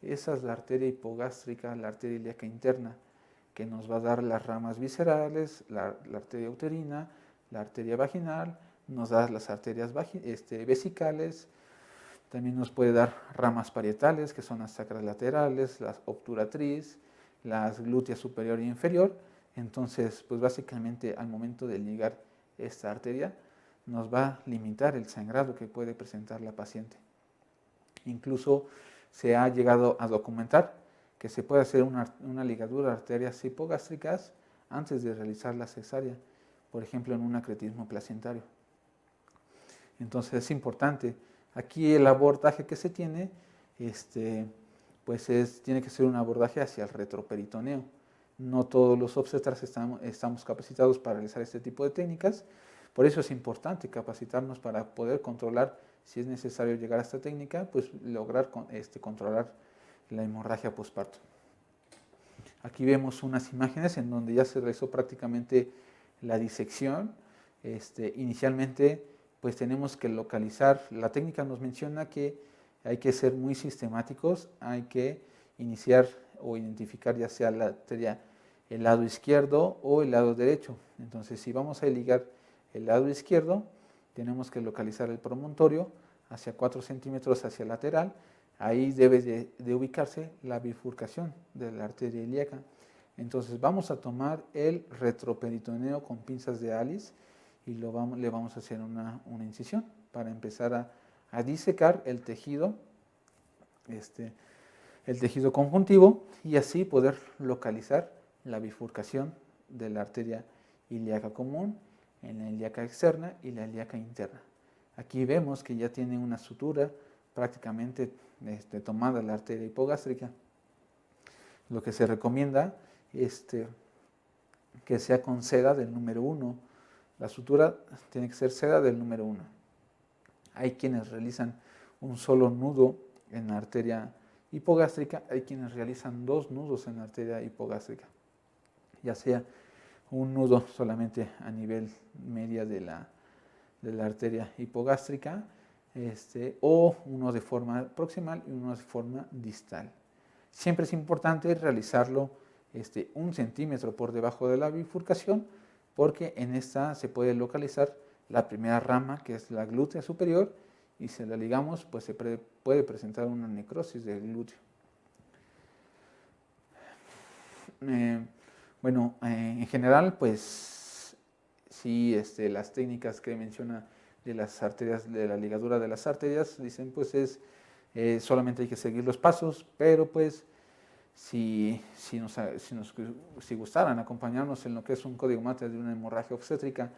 Esa es la arteria hipogástrica, la arteria ilíaca interna, que nos va a dar las ramas viscerales, la arteria uterina, la arteria vaginal, nos da las arterias vesicales, también nos puede dar ramas parietales, que son las sacras laterales, las obturatriz, las glúteas superior e inferior. Entonces, pues básicamente al momento de ligar esta arteria, nos va a limitar el sangrado que puede presentar la paciente. Incluso se ha llegado a documentar que se puede hacer una ligadura de arterias hipogástricas antes de realizar la cesárea, por ejemplo en un acretismo placentario. Entonces es importante. Aquí el abordaje que se tiene, tiene que ser un abordaje hacia el retroperitoneo. No todos los obstetras estamos capacitados para realizar este tipo de técnicas. Por eso es importante capacitarnos para poder controlar, si es necesario llegar a esta técnica, pues lograr controlar la hemorragia posparto. Aquí vemos unas imágenes en donde ya se realizó prácticamente la disección. Inicialmente, pues tenemos que localizar, la técnica nos menciona que hay que ser muy sistemáticos, hay que iniciar o identificar ya sea la arteria el lado izquierdo o el lado derecho. Entonces, si vamos a ligar el lado izquierdo, tenemos que localizar el promontorio hacia 4 centímetros hacia el lateral. Ahí debe de ubicarse la bifurcación de la arteria ilíaca. Entonces vamos a tomar el retroperitoneo con pinzas de Alice y le vamos a hacer una incisión para empezar a disecar el tejido el tejido conjuntivo y así poder localizar la bifurcación de la arteria ilíaca común en la ilíaca externa y la ilíaca interna. Aquí vemos que ya tiene una sutura prácticamente tomada la arteria hipogástrica. Lo que se recomienda que sea con seda del número 1. La sutura tiene que ser seda del número 1. Hay quienes realizan un solo nudo en la arteria hipogástrica, hay quienes realizan 2 nudos en la arteria hipogástrica, ya sea un nudo solamente a nivel media de la arteria hipogástrica, o uno de forma proximal y uno de forma distal. Siempre es importante realizarlo 1 centímetro por debajo de la bifurcación, porque en esta se puede localizar la primera rama, que es la glútea superior, y si la ligamos, pues se puede presentar una necrosis del glúteo. En general, pues sí, las técnicas que menciona de las arterias, de la ligadura de las arterias, dicen pues solamente hay que seguir los pasos, pero pues si gustaran acompañarnos en lo que es un código mate de una hemorragia obstétrica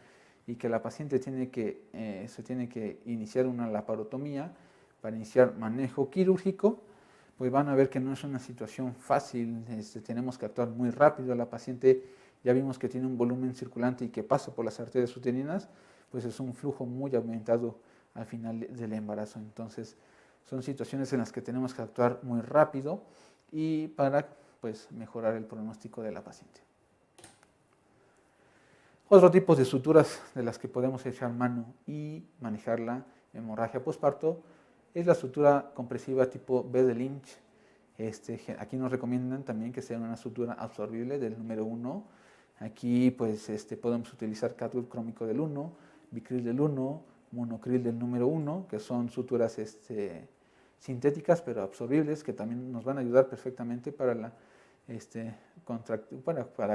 y que la paciente se tiene que iniciar una laparotomía para iniciar manejo quirúrgico, pues van a ver que no es una situación fácil, tenemos que actuar muy rápido. La paciente ya vimos que tiene un volumen circulante y que pasa por las arterias uterinas, pues es un flujo muy aumentado al final del embarazo. Entonces son situaciones en las que tenemos que actuar muy rápido y para pues mejorar el pronóstico de la paciente. Otro tipo de suturas de las que podemos echar mano y manejar la hemorragia posparto es la sutura compresiva tipo B de Lynch. Aquí nos recomiendan también que sea una sutura absorbible del número 1. Aquí pues podemos utilizar catgut crómico del 1, bicril del 1, monocril del número 1, que son suturas sintéticas pero absorbibles, que también nos van a ayudar perfectamente para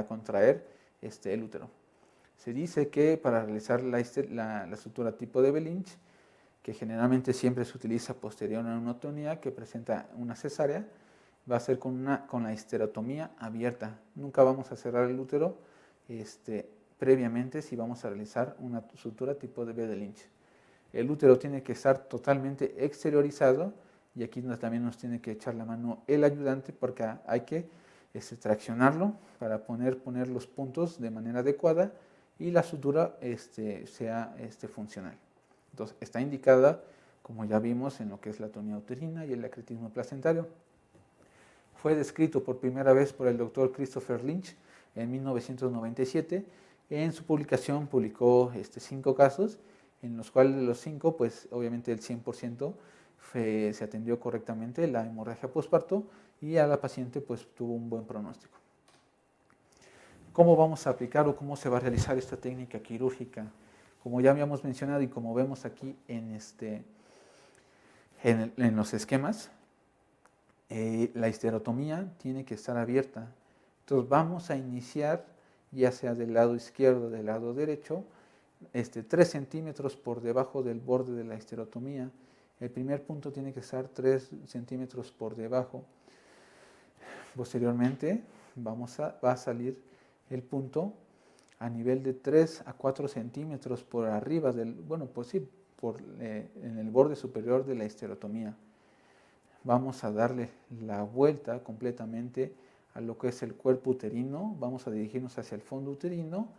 contraer el útero. Se dice que para realizar la sutura tipo de Lynch, que generalmente siempre se utiliza posterior a una otonía que presenta una cesárea, va a ser con la histerotomía abierta. Nunca vamos a cerrar el útero previamente si vamos a realizar una sutura tipo de Lynch. El útero tiene que estar totalmente exteriorizado y aquí también nos tiene que echar la mano el ayudante porque hay que traccionarlo para poner los puntos de manera adecuada y la sutura sea funcional. Entonces, está indicada, como ya vimos, en lo que es la atonía uterina y el acretismo placentario. Fue descrito por primera vez por el doctor Christopher Lynch en 1997. En su publicación publicó 5 casos, en los cuales de los 5, pues obviamente el 100% se atendió correctamente la hemorragia posparto y a la paciente pues tuvo un buen pronóstico. ¿Cómo vamos a aplicar o cómo se va a realizar esta técnica quirúrgica? Como ya habíamos mencionado y como vemos aquí en los esquemas, la histerotomía tiene que estar abierta. Entonces vamos a iniciar, ya sea del lado izquierdo o del lado derecho, 3 centímetros por debajo del borde de la histerotomía. El primer punto tiene que estar 3 centímetros por debajo. Posteriormente va a salir el punto a nivel de 3 a 4 centímetros por arriba en el borde superior de la histerotomía. Vamos a darle la vuelta completamente a lo que es el cuerpo uterino, vamos a dirigirnos hacia el fondo uterino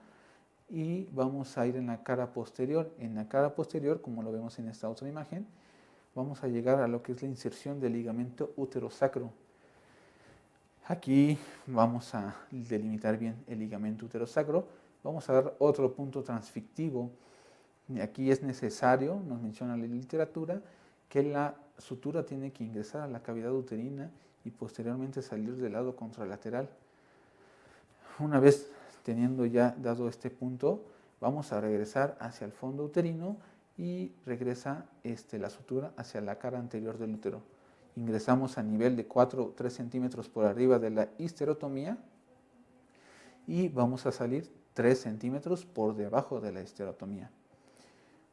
y vamos a ir en la cara posterior. En la cara posterior, como lo vemos en esta otra imagen, vamos a llegar a lo que es la inserción del ligamento uterosacro. Aquí vamos a delimitar bien el ligamento uterosacro. Vamos a dar otro punto transfictivo. Aquí es necesario, nos menciona la literatura, que la sutura tiene que ingresar a la cavidad uterina y posteriormente salir del lado contralateral. Una vez teniendo ya dado este punto, vamos a regresar hacia el fondo uterino y regresa la sutura hacia la cara anterior del útero. Ingresamos a nivel de 4 o 3 centímetros por arriba de la histerotomía y vamos a salir 3 centímetros por debajo de la histerotomía.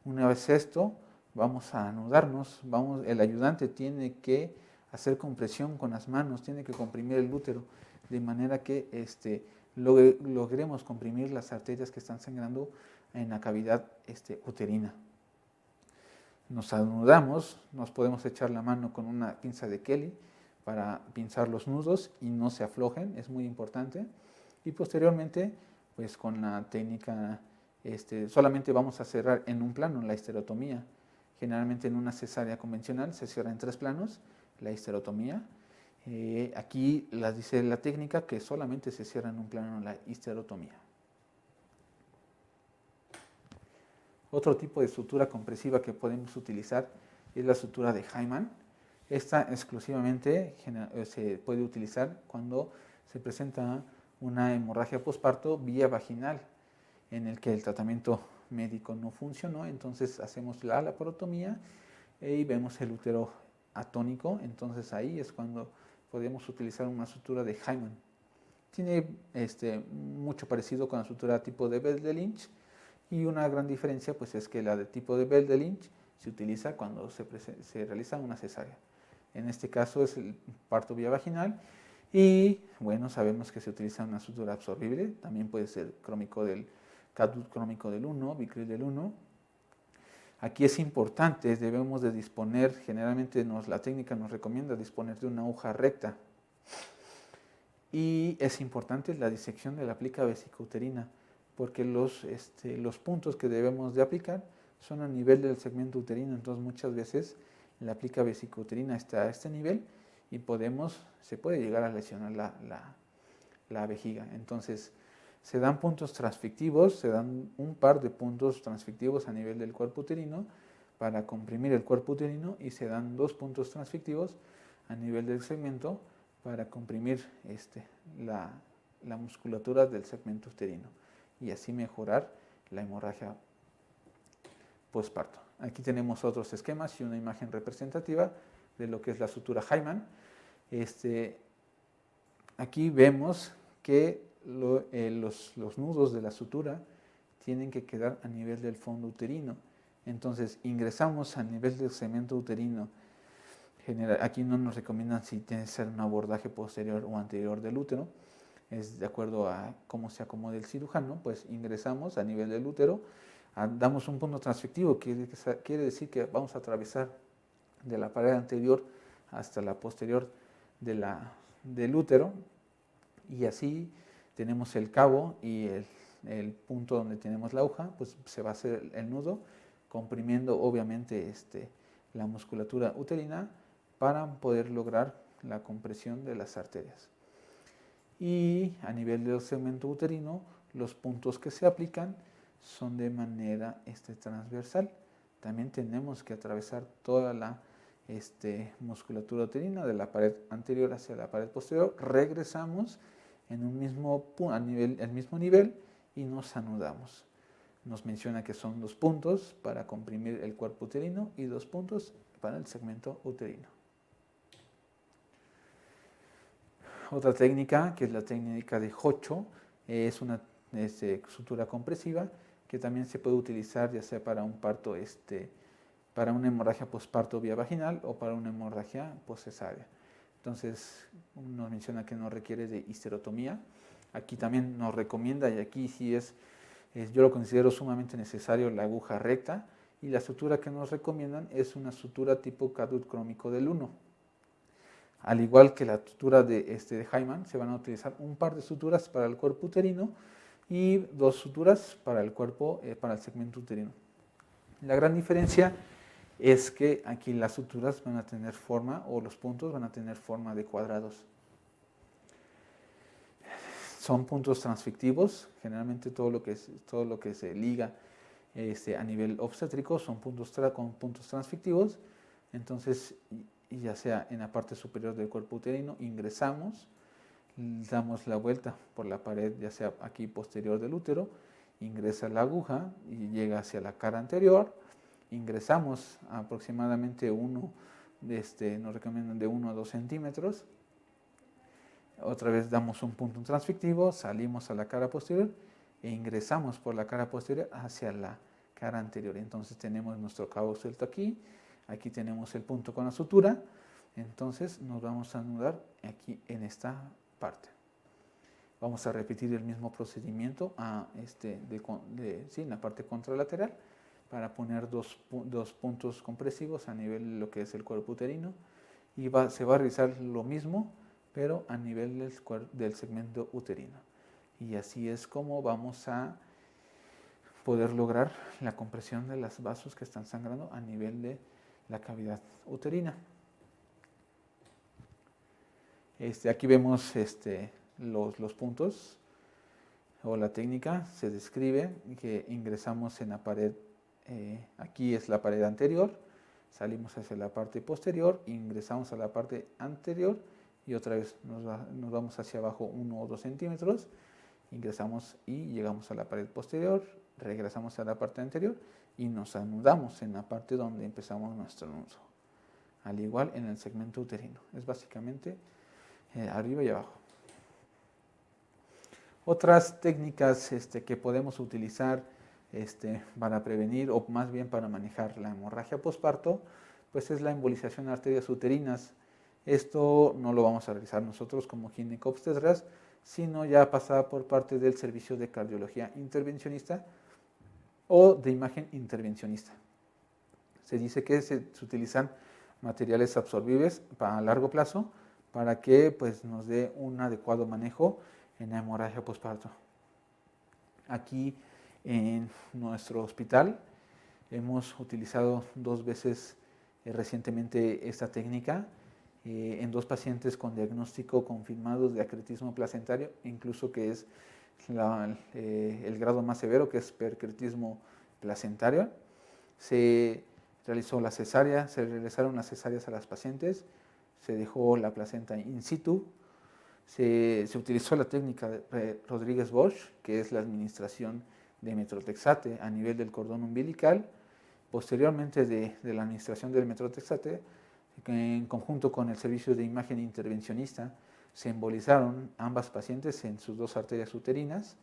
Una vez esto, vamos a anudarnos, el ayudante tiene que hacer compresión con las manos, tiene que comprimir el útero, de manera que logremos comprimir las arterias que están sangrando en la cavidad uterina. Nos anudamos, nos podemos echar la mano con una pinza de Kelly para pinzar los nudos y no se aflojen, es muy importante. Y posteriormente, pues con la técnica, solamente vamos a cerrar en un plano la histerotomía. Generalmente en una cesárea convencional se cierra en 3 planos la histerotomía. Aquí dice la técnica que solamente se cierra en un plano la histerotomía. Otro tipo de sutura compresiva que podemos utilizar es la sutura de Hyman. Esta exclusivamente se puede utilizar cuando se presenta una hemorragia posparto vía vaginal, en el que el tratamiento médico no funcionó. Entonces hacemos la laparotomía y vemos el útero atónico. Entonces ahí es cuando podemos utilizar una sutura de Hyman. Tiene mucho parecido con la sutura tipo de Bell de Lynch, y una gran diferencia pues es que la de tipo de Bell de Lynch se utiliza cuando se realiza una cesárea. En este caso es el parto vía vaginal y bueno, sabemos que se utiliza una sutura absorbible, también puede ser catut crómico del 1, bicril del 1. Aquí es importante, debemos de disponer, generalmente la técnica nos recomienda disponer de una aguja recta. Y es importante la disección de la plica vesicouterina, porque los puntos que debemos de aplicar son a nivel del segmento uterino. Entonces muchas veces la plica vesicouterina está a este nivel y se puede llegar a lesionar la vejiga. Entonces se dan puntos transfictivos, se dan un par de puntos transfictivos a nivel del cuerpo uterino para comprimir el cuerpo uterino, y se dan 2 puntos transfictivos a nivel del segmento para comprimir la musculatura del segmento uterino y así mejorar la hemorragia postparto. Aquí tenemos otros esquemas y una imagen representativa de lo que es la sutura Hyman. Aquí vemos que los nudos de la sutura tienen que quedar a nivel del fondo uterino. Entonces ingresamos a nivel del segmento uterino. Aquí no nos recomiendan si tiene que ser un abordaje posterior o anterior del útero. Es de acuerdo a cómo se acomode el cirujano, pues ingresamos a nivel del útero, damos un punto transfictivo, quiere decir que vamos a atravesar de la pared anterior hasta la posterior del útero, y así tenemos el cabo y el punto donde tenemos la aguja, pues se va a hacer el nudo, comprimiendo obviamente la musculatura uterina para poder lograr la compresión de las arterias. Y a nivel del segmento uterino, los puntos que se aplican son de manera transversal. También tenemos que atravesar toda la musculatura uterina de la pared anterior hacia la pared posterior. Regresamos en el mismo nivel y nos anudamos. Nos menciona que son 2 puntos para comprimir el cuerpo uterino y 2 puntos para el segmento uterino. Otra técnica, que es la técnica de Hocho, es una sutura compresiva que también se puede utilizar ya sea para un parto, para una hemorragia posparto vía vaginal o para una hemorragia postcesárea. Entonces nos menciona que no requiere de histerotomía. Aquí también nos recomienda, y aquí sí yo lo considero sumamente necesario, la aguja recta, y la sutura que nos recomiendan es una sutura tipo catut crómico del 1. Al igual que la sutura de Hyman, se van a utilizar un par de suturas para el cuerpo uterino y 2 suturas para el para el segmento uterino. La gran diferencia es que aquí las suturas van a tener forma, o los puntos van a tener forma de cuadrados. Son puntos transfictivos, generalmente todo lo que se liga a nivel obstétrico son puntos transfictivos. Entonces, ya sea en la parte superior del cuerpo uterino, ingresamos, damos la vuelta por la pared, ya sea aquí posterior del útero, ingresa la aguja y llega hacia la cara anterior, ingresamos aproximadamente nos recomiendan de 1 a 2 centímetros, otra vez damos un punto transfictivo, salimos a la cara posterior e ingresamos por la cara posterior hacia la cara anterior. Entonces tenemos nuestro cabo suelto aquí. Aquí tenemos el punto con la sutura. Entonces nos vamos a anudar aquí en esta parte. Vamos a repetir el mismo procedimiento en la parte contralateral para poner dos puntos compresivos a nivel de lo que es el cuerpo uterino, y se va a realizar lo mismo pero a nivel del segmento uterino, y así es como vamos a poder lograr la compresión de los vasos que están sangrando a nivel de la cavidad uterina. Aquí vemos los puntos o la técnica. Se describe que ingresamos en la pared, aquí es la pared anterior, salimos hacia la parte posterior, ingresamos a la parte anterior y otra vez nos vamos hacia abajo 1 o 2 centímetros, ingresamos y llegamos a la pared posterior, regresamos a la parte anterior y nos anudamos en la parte donde empezamos nuestro nudo. Al igual en el segmento uterino, es básicamente arriba y abajo. Otras técnicas que podemos utilizar para prevenir o más bien para manejar la hemorragia posparto, pues es la embolización de arterias uterinas. Esto no lo vamos a realizar nosotros como ginecobstetras, sino ya pasada por parte del servicio de cardiología intervencionista o de imagen intervencionista. Se dice que se utilizan materiales absorbibles a largo plazo para que pues, nos dé un adecuado manejo en la hemorragia posparto. Aquí en nuestro hospital hemos utilizado 2 veces recientemente esta técnica en 2 pacientes con diagnóstico confirmado de acretismo placentario, incluso que es el grado más severo, que es percretismo placentario. Se realizó la cesárea, se realizaron las cesáreas a las pacientes, se dejó la placenta in situ, se utilizó la técnica de Rodríguez-Bosch, que es la administración de metrotexate a nivel del cordón umbilical. Posteriormente de la administración del metrotexate, en conjunto con el servicio de imagen intervencionista, se embolizaron ambas pacientes en sus 2 arterias uterinas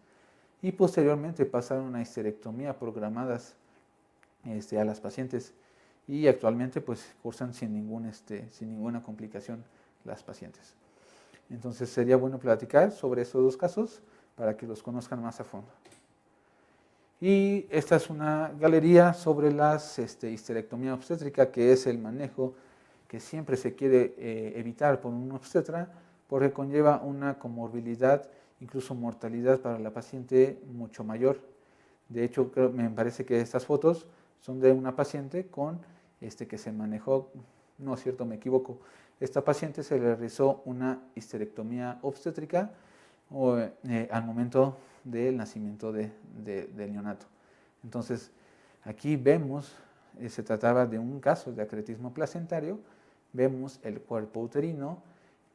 y posteriormente pasaron a histerectomía programadas a las pacientes, y actualmente pues cursan sin ninguna complicación las pacientes. Entonces sería bueno platicar sobre estos 2 casos para que los conozcan más a fondo. Y esta es una galería sobre la histerectomía obstétrica, que es el manejo que siempre se quiere evitar por un obstetra, porque conlleva una comorbilidad, incluso mortalidad para la paciente mucho mayor. De hecho, me parece que estas fotos son de una paciente con que se manejó, no es cierto, me equivoco. Esta paciente se le realizó una histerectomía obstétrica al momento del nacimiento del neonato. Entonces, aquí vemos, se trataba de un caso de acretismo placentario, vemos el cuerpo uterino,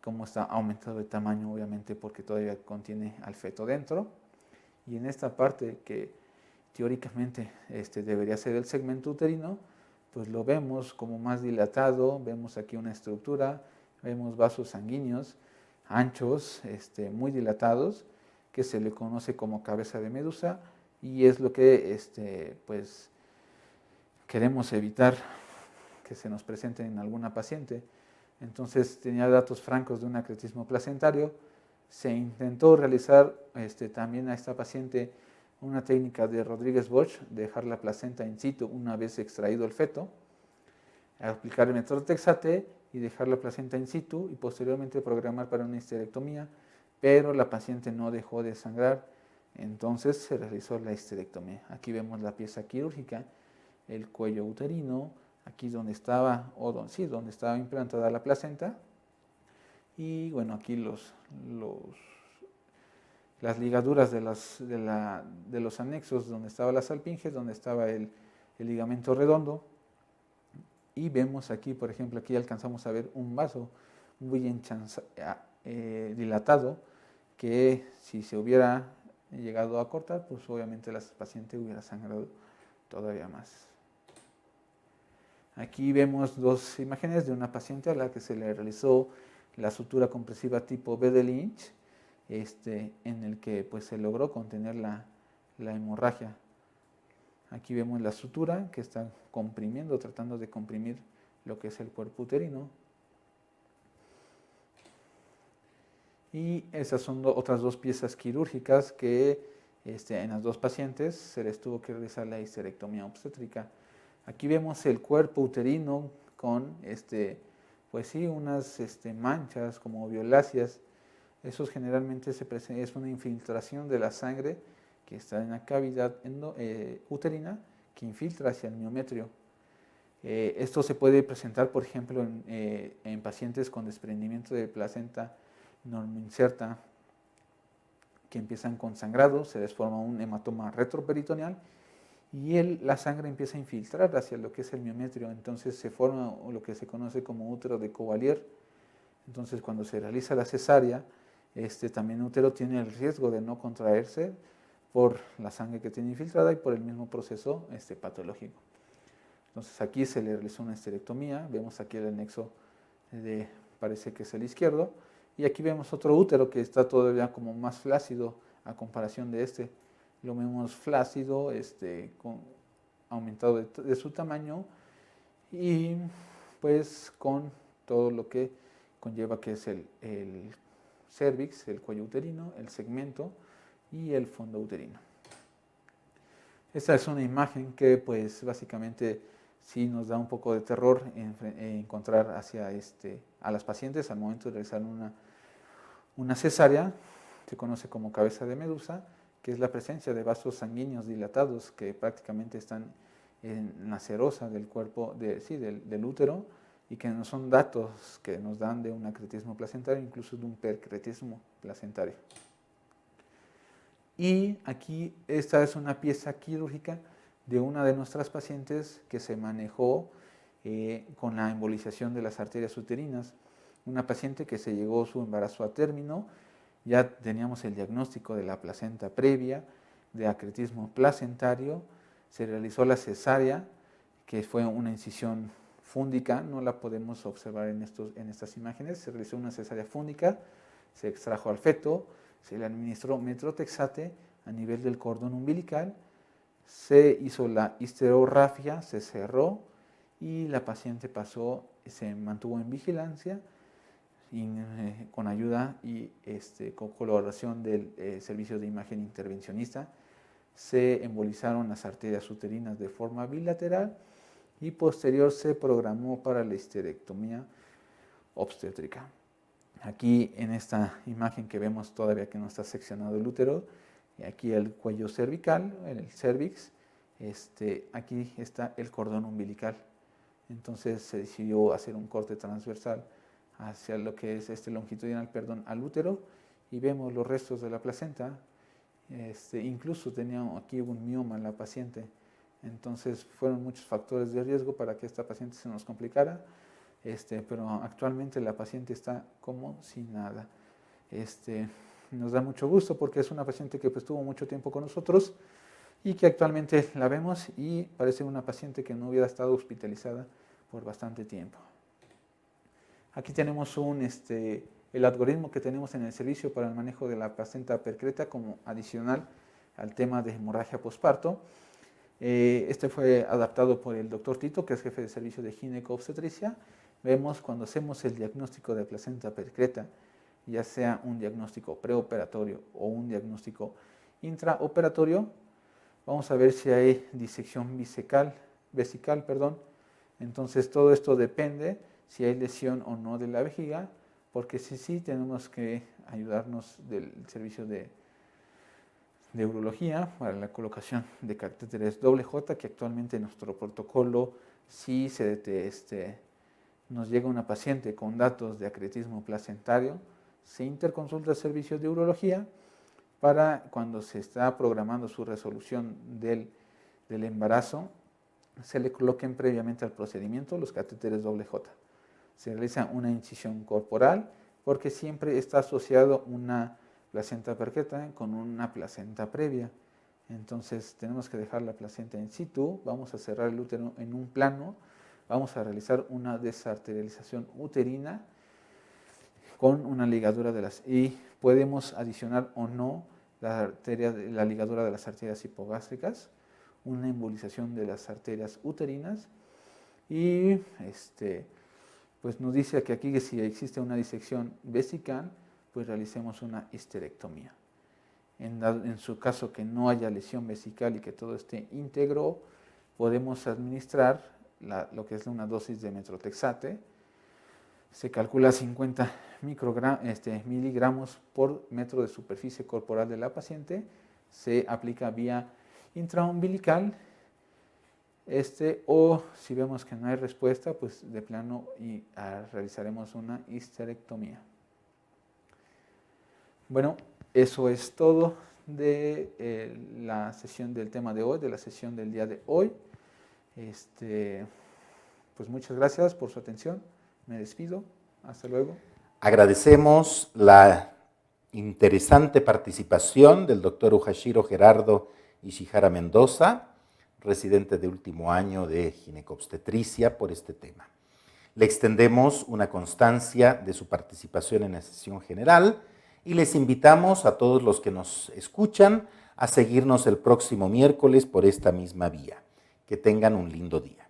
cómo está aumentado de tamaño, obviamente porque todavía contiene al feto dentro, y en esta parte que teóricamente debería ser el segmento uterino, pues lo vemos como más dilatado, vemos aquí una estructura, vemos vasos sanguíneos anchos, muy dilatados, que se le conoce como cabeza de medusa, y es lo que pues queremos evitar que se nos presente en alguna paciente. Entonces tenía datos francos de un acretismo placentario. Se intentó realizar también a esta paciente una técnica de Rodríguez-Bosch, dejar la placenta in situ una vez extraído el feto, aplicar el metrotexate y dejar la placenta in situ y posteriormente programar para una histerectomía, pero la paciente no dejó de sangrar, entonces se realizó la histerectomía. Aquí vemos la pieza quirúrgica, el cuello uterino, aquí donde estaba, donde estaba implantada la placenta, y bueno, aquí las ligaduras de los anexos, donde estaba la salpinge, donde estaba el ligamento redondo, y vemos aquí, por ejemplo, aquí alcanzamos a ver un vaso muy dilatado, que si se hubiera llegado a cortar, pues obviamente la paciente hubiera sangrado todavía más. Aquí vemos 2 imágenes de una paciente a la que se le realizó la sutura compresiva tipo B de Lynch, en el que pues, se logró contener la hemorragia. Aquí vemos la sutura que está comprimiendo, tratando de comprimir lo que es el cuerpo uterino. Y esas son otras dos piezas quirúrgicas que en las dos pacientes se les tuvo que realizar la histerectomía obstétrica. Aquí vemos el cuerpo uterino con pues sí, unas manchas como violáceas. Eso generalmente es una infiltración de la sangre que está en la cavidad uterina que infiltra hacia el miometrio. Esto se puede presentar, por ejemplo, en pacientes con desprendimiento de placenta normoinserta que empiezan con sangrado, se les forma un hematoma retroperitoneal y la sangre empieza a infiltrar hacia lo que es el miometrio, entonces se forma lo que se conoce como útero de Cavalier. Entonces cuando se realiza la cesárea, también el útero tiene el riesgo de no contraerse por la sangre que tiene infiltrada y por el mismo proceso patológico. Entonces aquí se le realizó una histerectomía, vemos aquí el anexo parece que es el izquierdo, y aquí vemos otro útero que está todavía como más flácido a comparación de lo vemos flácido, aumentado de su tamaño y pues con todo lo que conlleva que es el cervix, el cuello uterino, el segmento y el fondo uterino. Esta es una imagen que pues básicamente sí nos da un poco de terror encontrar a las pacientes al momento de realizar una cesárea, se conoce como cabeza de medusa, que es la presencia de vasos sanguíneos dilatados que prácticamente están en la serosa del cuerpo, del útero, y que no son datos que nos dan de un acretismo placentario, incluso de un percretismo placentario. Y aquí esta es una pieza quirúrgica de una de nuestras pacientes que se manejó con la embolización de las arterias uterinas. Una paciente que se llegó su embarazo a término, ya teníamos el diagnóstico de la placenta previa, de acretismo placentario, se realizó la cesárea, que fue una incisión fúndica, no la podemos observar en estas imágenes, se realizó una cesárea fúndica, se extrajo al feto, se le administró metrotexate a nivel del cordón umbilical, se hizo la histerorrafia, se cerró y la paciente se mantuvo en vigilancia con ayuda y con colaboración del servicio de imagen intervencionista. Se embolizaron las arterias uterinas de forma bilateral y posterior se programó para la histerectomía obstétrica. Aquí en esta imagen que vemos todavía que no está seccionado el útero, y aquí el cuello cervical, el cervix, aquí está el cordón umbilical. Entonces se decidió hacer un corte transversal hacia lo que es longitudinal, al útero, y vemos los restos de la placenta. Incluso tenía aquí un mioma en la paciente. Entonces fueron muchos factores de riesgo para que esta paciente se nos complicara. Pero actualmente la paciente está como si nada. Nos da mucho gusto porque es una paciente que pues, estuvo mucho tiempo con nosotros y que actualmente la vemos y parece una paciente que no hubiera estado hospitalizada por bastante tiempo. Aquí tenemos el algoritmo que tenemos en el servicio para el manejo de la placenta percreta como adicional al tema de hemorragia posparto. Este fue adaptado por el doctor Tito, que es jefe de servicio de gineco-obstetricia. Vemos cuando hacemos el diagnóstico de placenta percreta, ya sea un diagnóstico preoperatorio o un diagnóstico intraoperatorio, vamos a ver si hay disección vesical. Entonces todo esto depende si hay lesión o no de la vejiga, porque sí tenemos que ayudarnos del servicio de urología para la colocación de catéteres J, que actualmente en nuestro protocolo si nos llega una paciente con datos de acretismo placentario, se interconsulta el servicio de urología para cuando se está programando su resolución del embarazo, se le coloquen previamente al procedimiento los catéteres J. Se realiza una incisión corporal porque siempre está asociado una placenta percreta con una placenta previa. Entonces tenemos que dejar la placenta in situ, vamos a cerrar el útero en un plano, vamos a realizar una desarterialización uterina con una ligadura y podemos adicionar o no la ligadura de las arterias hipogástricas, una embolización de las arterias uterinas y pues nos dice que aquí si existe una disección vesical, pues realicemos una histerectomía. En su caso que no haya lesión vesical y que todo esté íntegro, podemos administrar lo que es una dosis de metrotexate. Se calcula 50 miligramos por metro de superficie corporal de la paciente. Se aplica vía intraumbilical. O si vemos que no hay respuesta, pues de plano realizaremos una histerectomía. Bueno, eso es todo de la sesión del tema de hoy, de la sesión del día de hoy. Pues muchas gracias por su atención. Me despido. Hasta luego. Agradecemos la interesante participación del doctor Uhashiro Gerardo Ishihara Mendoza, residente de último año de ginecobstetricia, por este tema. Le extendemos una constancia de su participación en la sesión general y les invitamos a todos los que nos escuchan a seguirnos el próximo miércoles por esta misma vía. Que tengan un lindo día.